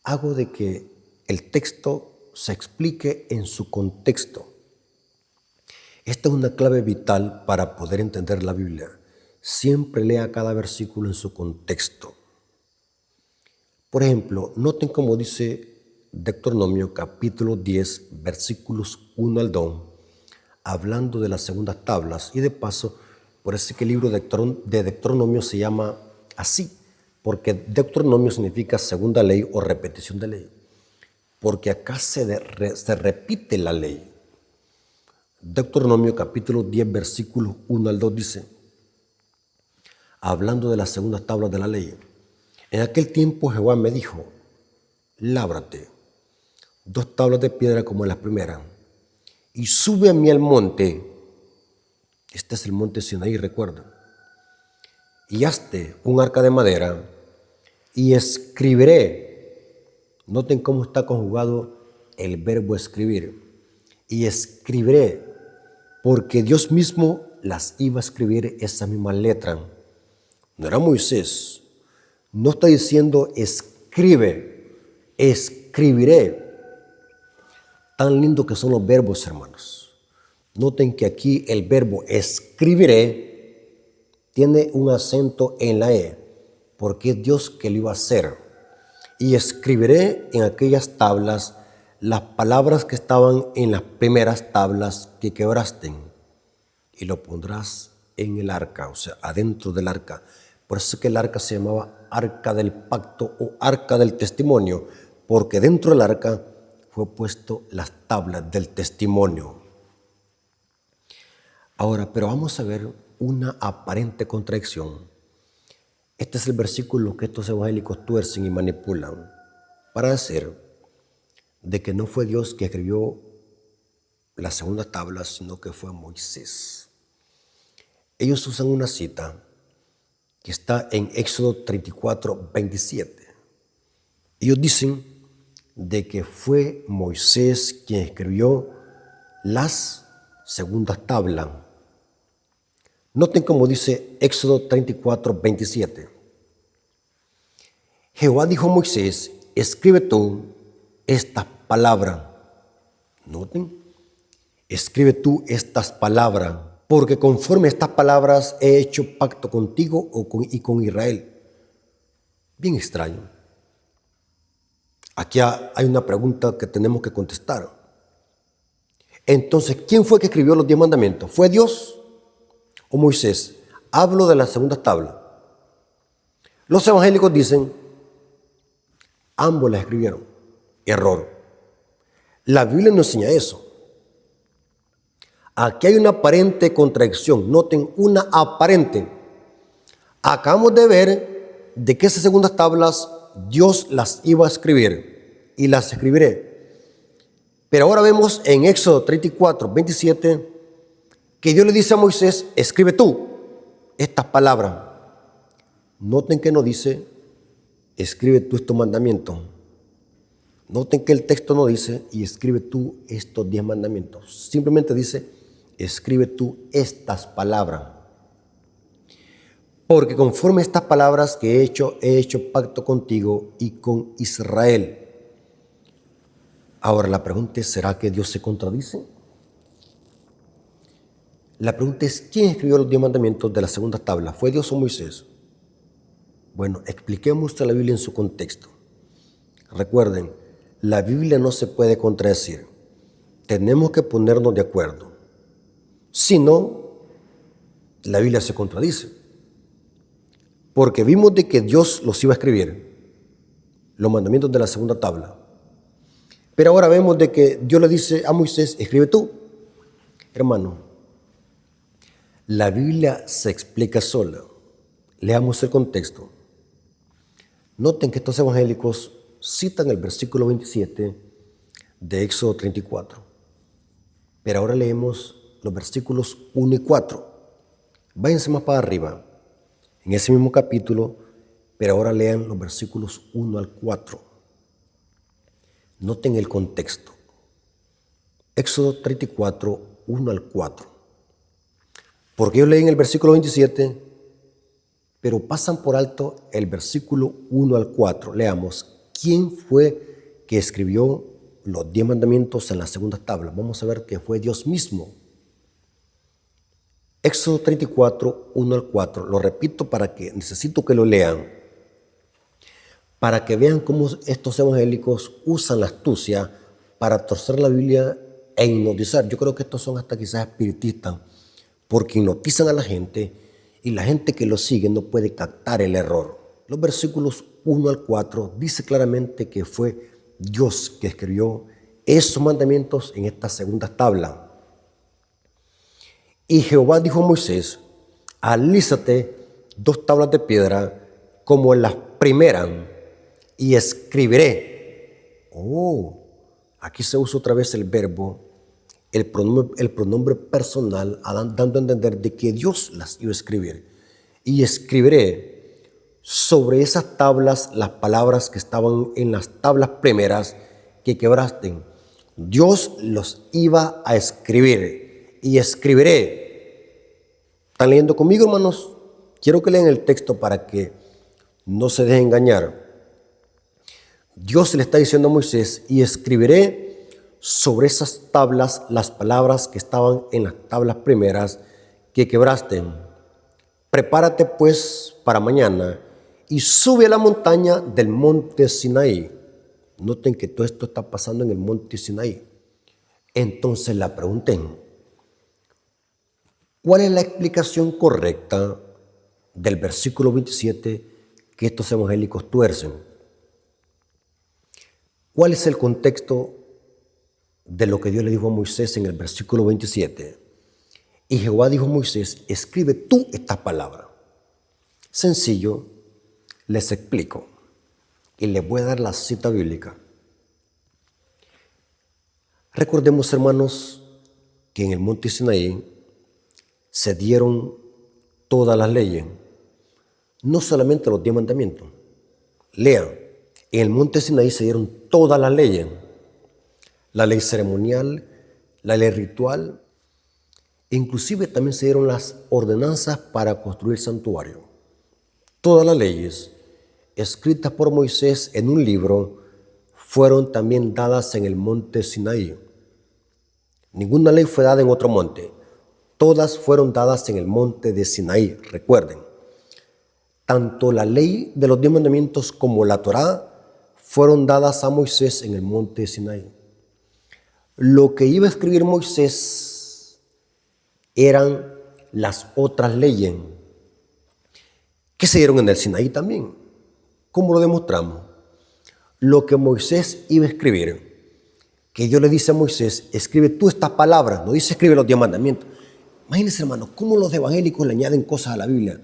hago de que el texto se explique en su contexto. Esta es una clave vital para poder entender la Biblia. Siempre lea cada versículo en su contexto. Por ejemplo, noten cómo dice Deuteronomio capítulo 10, versículos 1 al 2, hablando de las segundas tablas. Y de paso, por eso es que el libro de Deuteronomio se llama así, porque Deuteronomio significa segunda ley o repetición de ley, porque acá se repite la ley. Deuteronomio capítulo 10, versículos 1 al 2 dice, hablando de las segundas tablas de la ley, en aquel tiempo Jehová me dijo, lábrate 2 tablas de piedra como en las primeras, y sube a mí al monte, este es el monte Sinaí, recuerda, y hazte un arca de madera, y escribiré, noten cómo está conjugado el verbo escribir, y escribiré, porque Dios mismo las iba a escribir esa misma letra. No era Moisés, no está diciendo escribe, escribiré. Tan lindo que son los verbos, hermanos. Noten que aquí el verbo escribiré tiene un acento en la E, porque es Dios que lo iba a hacer. Y escribiré en aquellas tablas las palabras que estaban en las primeras tablas que quebraste, y lo pondrás en el arca, o sea, adentro del arca. Por eso es que el arca se llamaba arca del pacto o arca del testimonio, porque dentro del arca fue puesto las tablas del testimonio. Ahora, pero vamos a ver una aparente contradicción. Este es el versículo que estos evangélicos tuercen y manipulan para decir de que no fue Dios que escribió la segunda tabla, sino que fue Moisés. Ellos usan una cita que está en Éxodo 34, 27. Ellos dicen de que fue Moisés quien escribió las segundas tablas. Noten cómo dice Éxodo 34, 27. Jehová dijo a Moisés, escribe tú estas palabras. Noten, escribe tú estas palabras, porque conforme a estas palabras he hecho pacto contigo y con Israel. Bien extraño. Aquí hay una pregunta que tenemos que contestar. Entonces, ¿quién fue que escribió los 10 mandamientos? ¿Fue Dios o Moisés? Hablo de la segunda tabla. Los evangélicos dicen, ambos la escribieron. Error. La Biblia no enseña eso. Aquí hay una aparente contradicción. Noten, una aparente. Acabamos de ver de que esas segundas tablas Dios las iba a escribir y las escribiré. Pero ahora vemos en Éxodo 34, 27 que Dios le dice a Moisés, escribe tú estas palabras. Noten que no dice, escribe tú estos mandamientos. Noten que el texto no dice, y escribe tú estos 10 mandamientos. Simplemente dice, escribe tú estas palabras. Porque conforme a estas palabras que he hecho pacto contigo y con Israel. Ahora la pregunta es, ¿será que Dios se contradice? La pregunta es, ¿quién escribió los 10 mandamientos de la segunda tabla? ¿Fue Dios o Moisés? Bueno, expliquemos la Biblia en su contexto. Recuerden, la Biblia no se puede contradecir. Tenemos que ponernos de acuerdo. Si no, la Biblia se contradice. Porque vimos de que Dios los iba a escribir, los mandamientos de la segunda tabla. Pero ahora vemos de que Dios le dice a Moisés, escribe tú. Hermano, la Biblia se explica sola. Leamos el contexto. Noten que estos evangélicos citan el versículo 27 de Éxodo 34. Pero ahora leemos los versículos 1 y 4. Váyanse más para arriba, en ese mismo capítulo, pero ahora lean los versículos 1 al 4. Noten el contexto. Éxodo 34, 1 al 4. Porque ellos leen el versículo 27, pero pasan por alto el versículo 1 al 4. Leamos, ¿quién fue que escribió los 10 mandamientos en la segunda tabla? Vamos a ver que fue Dios mismo. Éxodo 34, 1 al 4. Lo repito necesito que lo lean, para que vean cómo estos evangélicos usan la astucia para torcer la Biblia e hipnotizar. Yo creo que estos son hasta quizás espiritistas, porque hipnotizan a la gente y la gente que los sigue no puede captar el error. Los versículos 1 al 4 dice claramente que fue Dios que escribió esos mandamientos en esta segunda tabla. Y Jehová dijo a Moisés, alízate 2 tablas de piedra como las primeras y escribiré. Aquí se usa otra vez el verbo, el pronombre personal, dando a entender de que Dios las iba a escribir. Y escribiré sobre esas tablas las palabras que estaban en las tablas primeras que quebraste. Dios los iba a escribir. Y escribiré. ¿Están leyendo conmigo, hermanos? Quiero que lean el texto para que no se dejen engañar. Dios le está diciendo a Moisés, y escribiré sobre esas tablas las palabras que estaban en las tablas primeras que quebraste. Prepárate pues para mañana y sube a la montaña del monte Sinaí. Noten que todo esto está pasando en el monte Sinaí. Entonces la pregunté, ¿cuál es la explicación correcta del versículo 27 que estos evangélicos tuercen? ¿Cuál es el contexto de lo que Dios le dijo a Moisés en el versículo 27? Y Jehová dijo a Moisés, escribe tú esta palabra. Sencillo, les explico. Y les voy a dar la cita bíblica. Recordemos, hermanos, que en el monte Sinaí se dieron todas las leyes, no solamente los 10 mandamientos. Lean, en el monte Sinaí se dieron todas las leyes, la ley ceremonial, la ley ritual, inclusive también se dieron las ordenanzas para construir el santuario. Todas las leyes escritas por Moisés en un libro fueron también dadas en el monte Sinaí. Ninguna ley fue dada en otro monte. Todas fueron dadas en el monte de Sinaí, recuerden. Tanto la ley de los 10 mandamientos como la Torá fueron dadas a Moisés en el monte de Sinaí. Lo que iba a escribir Moisés eran las otras leyes que se dieron en el Sinaí también. ¿Cómo lo demostramos? Lo que Moisés iba a escribir, que Dios le dice a Moisés, escribe tú estas palabras, no dice escribe los 10 mandamientos. Imagínense, hermano, cómo los evangélicos le añaden cosas a la Biblia.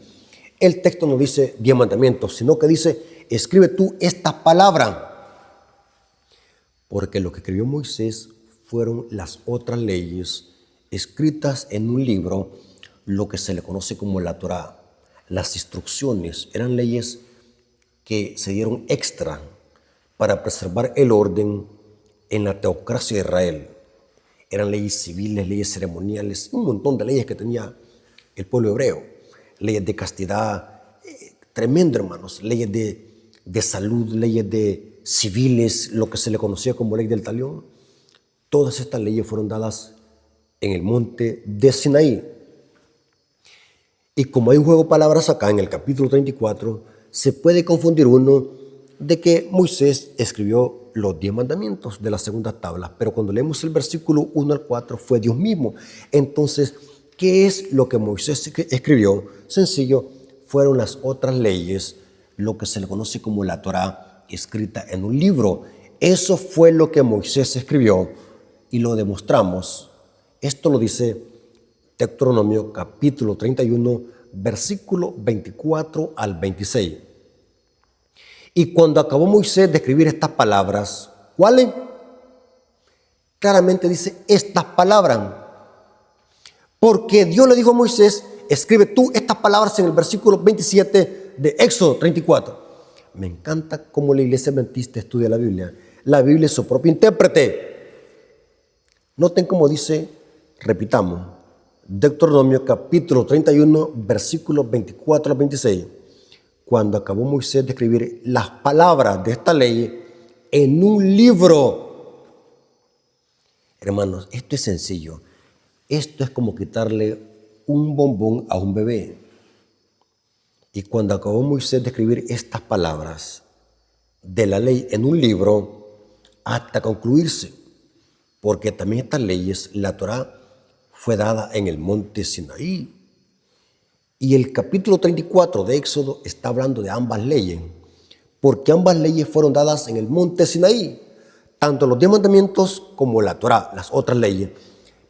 El texto no dice 10 mandamientos, sino que dice, escribe tú estas palabras. Porque lo que escribió Moisés fueron las otras leyes escritas en un libro, lo que se le conoce como la Torá. Las instrucciones eran leyes que se dieron extra para preservar el orden en la teocracia de Israel. Eran leyes civiles, leyes ceremoniales, un montón de leyes que tenía el pueblo hebreo. Leyes de castidad, tremendo, hermanos. Leyes de salud, leyes de civiles, lo que se le conocía como ley del talión. Todas estas leyes fueron dadas en el monte de Sinaí. Y como hay un juego de palabras acá en el capítulo 34, se puede confundir uno de que Moisés escribió los 10 mandamientos de la segunda tabla, pero cuando leemos el versículo 1 al 4 fue Dios mismo. Entonces, ¿qué es lo que Moisés escribió? Sencillo, fueron las otras leyes, lo que se le conoce como la Torá, escrita en un libro. Eso fue lo que Moisés escribió y lo demostramos. Esto lo dice Deuteronomio capítulo 31, versículo 24 al 26. Y cuando acabó Moisés de escribir estas palabras, ¿cuáles? Claramente dice estas palabras. Porque Dios le dijo a Moisés, escribe tú estas palabras en el versículo 27 de Éxodo 34. Me encanta cómo la iglesia adventista estudia la Biblia. La Biblia es su propio intérprete. Noten cómo dice, repitamos, Deuteronomio capítulo 31, versículos 24 al 26. Cuando acabó Moisés de escribir las palabras de esta ley en un libro. Hermanos, esto es sencillo. Esto es como quitarle un bombón a un bebé. Y cuando acabó Moisés de escribir estas palabras de la ley en un libro, hasta concluirse, porque también estas leyes, la Torá, fue dada en el monte Sinaí. Y el capítulo 34 de Éxodo está hablando de ambas leyes, porque ambas leyes fueron dadas en el monte Sinaí, tanto los 10 mandamientos como la Torá, las otras leyes.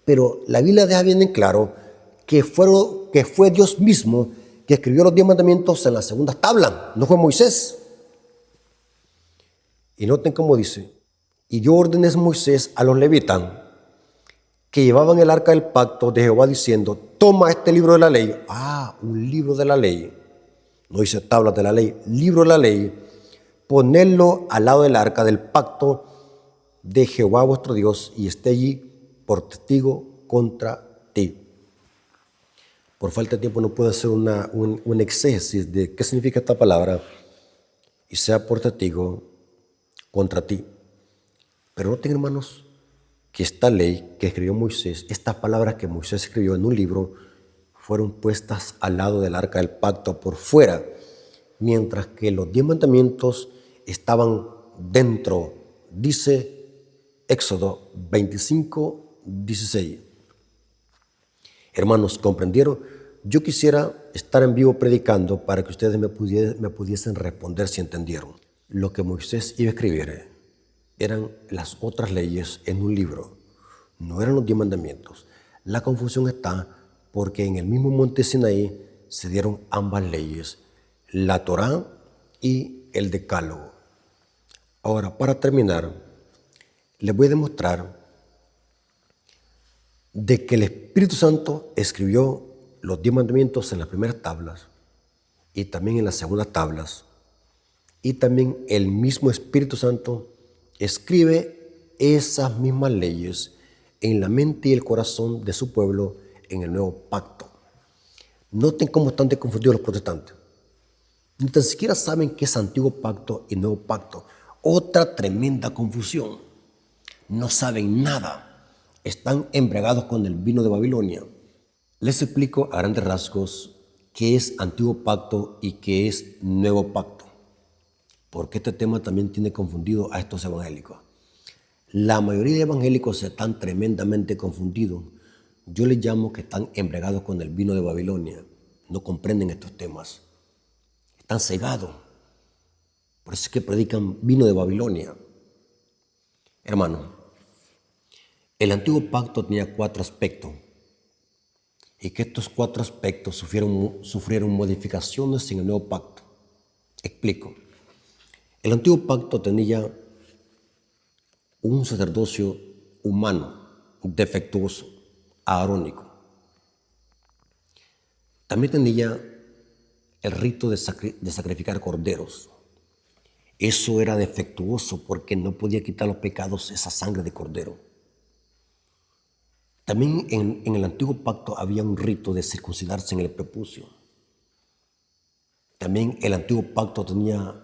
Pero la Biblia deja bien en claro que fue Dios mismo que escribió los 10 mandamientos en la segunda tabla, no fue Moisés. Y noten cómo dice, y dio órdenes Moisés a los levitas que llevaban el arca del pacto de Jehová diciendo, toma este libro de la ley. Un libro de la ley. No dice tablas de la ley, libro de la ley. Ponedlo al lado del arca del pacto de Jehová vuestro Dios y esté allí por testigo contra ti. Por falta de tiempo no puedo hacer un exégesis de qué significa esta palabra y sea por testigo contra ti. Pero noten, hermanos, que esta ley que escribió Moisés, estas palabras que Moisés escribió en un libro, fueron puestas al lado del arca del pacto por fuera, mientras que los 10 mandamientos estaban dentro, dice Éxodo 25, 16. Hermanos, ¿comprendieron? Yo quisiera estar en vivo predicando para que ustedes me pudiesen responder si entendieron. Lo que Moisés iba a escribir eran las otras leyes en un libro, no eran los 10 mandamientos. La confusión está porque en el mismo monte Sinaí se dieron ambas leyes, la Torá y el Decálogo. Ahora, para terminar, les voy a demostrar de que el Espíritu Santo escribió los 10 mandamientos en las primeras tablas y también en las segundas tablas, y también el mismo Espíritu Santo escribe esas mismas leyes en la mente y el corazón de su pueblo en el nuevo pacto. Noten cómo están de confundidos los protestantes. Ni tan siquiera saben qué es antiguo pacto y nuevo pacto. Otra tremenda confusión. No saben nada. Están embriagados con el vino de Babilonia. Les explico a grandes rasgos qué es antiguo pacto y qué es nuevo pacto, porque este tema también tiene confundido a estos evangélicos. La mayoría de evangélicos están tremendamente confundidos. Yo les llamo que están embriagados con el vino de Babilonia. No comprenden estos temas. Están cegados. Por eso es que predican vino de Babilonia. Hermano, el antiguo pacto tenía 4 aspectos. Y que estos 4 aspectos sufrieron modificaciones en el nuevo pacto. Explico. El antiguo pacto tenía un sacerdocio humano, defectuoso, aarónico. También tenía el rito de sacrificar corderos. Eso era defectuoso porque no podía quitar los pecados esa sangre de cordero. También en el antiguo pacto había un rito de circuncidarse en el prepucio. También el antiguo pacto tenía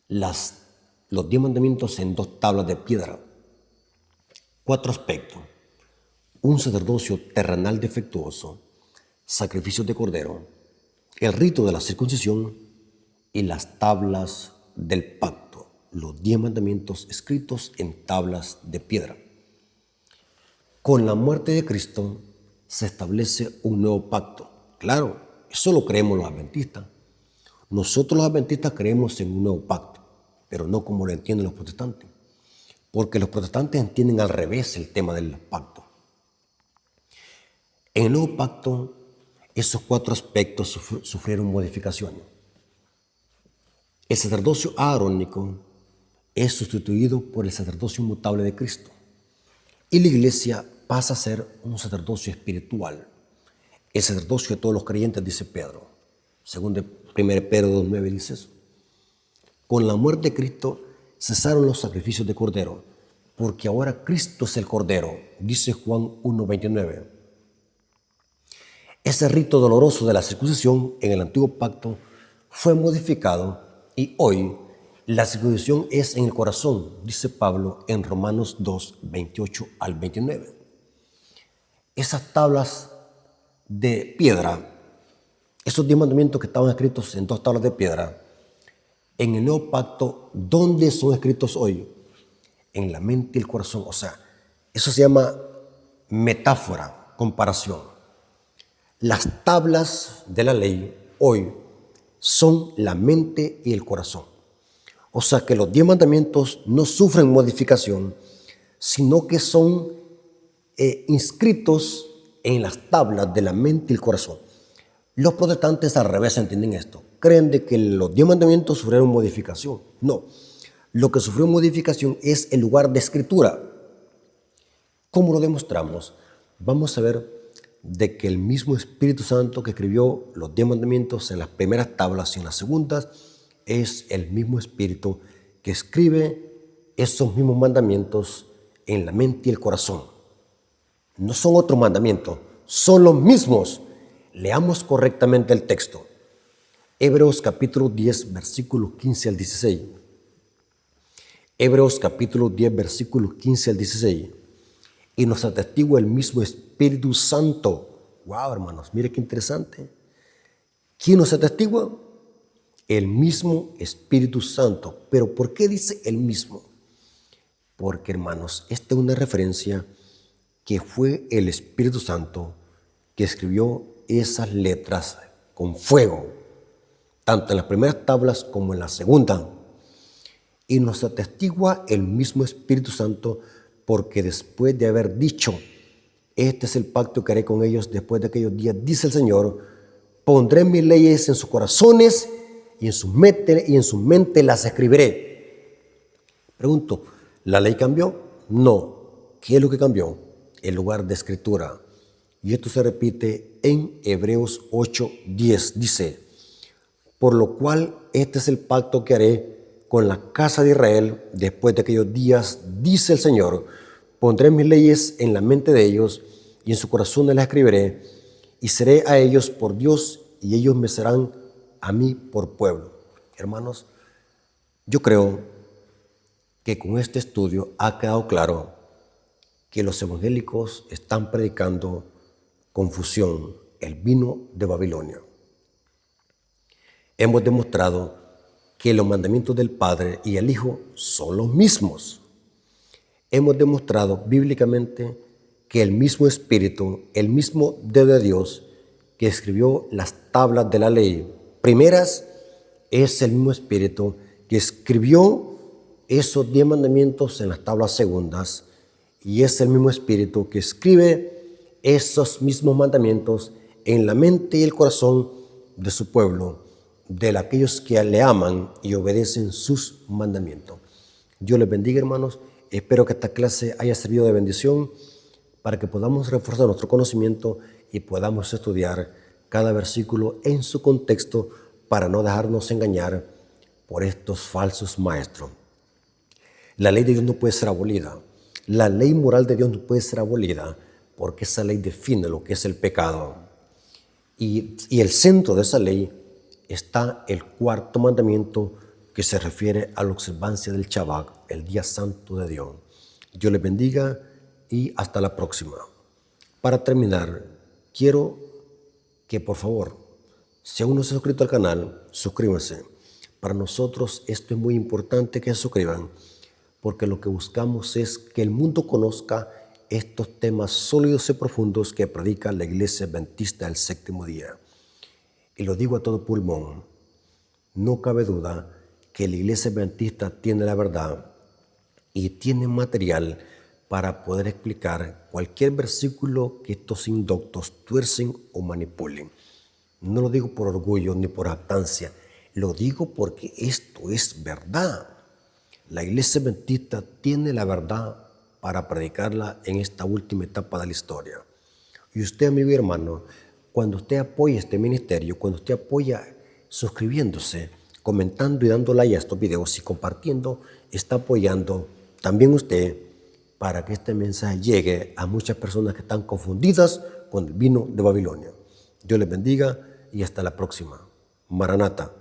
los 10 mandamientos en 2 tablas de piedra. 4 aspectos: un sacerdocio terrenal defectuoso, sacrificios de cordero, el rito de la circuncisión y las tablas del pacto, los 10 mandamientos escritos en tablas de piedra. Con la muerte de Cristo se establece un nuevo pacto. Claro, eso lo creemos los adventistas. Nosotros los adventistas creemos en un nuevo pacto, pero no como lo entienden los protestantes, porque los protestantes entienden al revés el tema del pacto. En el nuevo pacto, esos 4 aspectos sufrieron modificaciones. El sacerdocio aarónico es sustituido por el sacerdocio inmutable de Cristo, y la iglesia pasa a ser un sacerdocio espiritual, el sacerdocio de todos los creyentes, dice Pedro. Según 1 Pedro 2:9 dice eso. Con la muerte de Cristo cesaron los sacrificios de cordero, porque ahora Cristo es el cordero, dice Juan 1:29. Ese rito doloroso de la circuncisión en el antiguo pacto fue modificado y hoy la circuncisión es en el corazón, dice Pablo en Romanos 2:28 al 29. Esas tablas de piedra, esos 10 mandamientos que estaban escritos en 2 tablas de piedra, en el nuevo pacto, ¿dónde son escritos hoy? En la mente y el corazón. O sea, eso se llama metáfora, comparación. Las tablas de la ley hoy son la mente y el corazón. O sea que los 10 mandamientos no sufren modificación, sino que son inscritos en las tablas de la mente y el corazón. Los protestantes al revés entienden esto. Creen de que los 10 mandamientos sufrieron modificación. No, lo que sufrió modificación es el lugar de escritura. ¿Cómo lo demostramos? Vamos a ver de que el mismo Espíritu Santo que escribió los 10 mandamientos en las primeras tablas y en las segundas es el mismo Espíritu que escribe esos mismos mandamientos en la mente y el corazón. No son otros mandamientos, son los mismos. Leamos correctamente el texto. Hebreos capítulo 10, versículos 15 al 16. Hebreos capítulo 10, versículos 15 al 16. Y nos atestigua el mismo Espíritu Santo. Wow, hermanos, mire qué interesante. ¿Quién nos atestigua? El mismo Espíritu Santo. ¿Pero por qué dice el mismo? Porque, hermanos, esta es una referencia que fue el Espíritu Santo que escribió esas letras con fuego, tanto en las primeras tablas como en la segunda. Y nos atestigua el mismo Espíritu Santo, porque después de haber dicho, este es el pacto que haré con ellos después de aquellos días, dice el Señor, pondré mis leyes en sus corazones y en su mente las escribiré. Pregunto, ¿la ley cambió? No. ¿Qué es lo que cambió? El lugar de escritura. Y esto se repite en Hebreos 8:10. Dice, por lo cual este es el pacto que haré con la casa de Israel después de aquellos días, dice el Señor, pondré mis leyes en la mente de ellos y en su corazón las escribiré, y seré a ellos por Dios y ellos me serán a mí por pueblo. Hermanos, yo creo que con este estudio ha quedado claro que los evangélicos están predicando confusión, el vino de Babilonia. Hemos demostrado que los mandamientos del Padre y el Hijo son los mismos. Hemos demostrado bíblicamente que el mismo Espíritu, el mismo Dedo de Dios que escribió las tablas de la ley primeras, es el mismo Espíritu que escribió esos 10 mandamientos en las tablas segundas, y es el mismo Espíritu que escribe esos mismos mandamientos en la mente y el corazón de su pueblo, de aquellos que le aman y obedecen sus mandamientos. Dios les bendiga, hermanos. Espero que esta clase haya servido de bendición para que podamos reforzar nuestro conocimiento y podamos estudiar cada versículo en su contexto para no dejarnos engañar por estos falsos maestros. La ley de Dios no puede ser abolida. La ley moral de Dios no puede ser abolida porque esa ley define lo que es el pecado. Y el centro de esa ley está el cuarto mandamiento, que se refiere a la observancia del Shabbat, el día santo de Dios. Dios les bendiga y hasta la próxima. Para terminar, quiero que por favor, si aún no se ha suscrito al canal, suscríbanse. Para nosotros esto es muy importante que se suscriban, porque lo que buscamos es que el mundo conozca estos temas sólidos y profundos que predica la Iglesia Adventista del Séptimo Día. Y lo digo a todo pulmón, no cabe duda que la Iglesia Adventista tiene la verdad y tiene material para poder explicar cualquier versículo que estos indoctos tuercen o manipulen. No lo digo por orgullo ni por jactancia, lo digo porque esto es verdad. La Iglesia Adventista tiene la verdad para predicarla en esta última etapa de la historia. Y usted, amigo y hermano, cuando usted apoya este ministerio, cuando usted apoya suscribiéndose, comentando y dando like a estos videos y compartiendo, está apoyando también usted para que este mensaje llegue a muchas personas que están confundidas con el vino de Babilonia. Dios les bendiga y hasta la próxima. Maranata.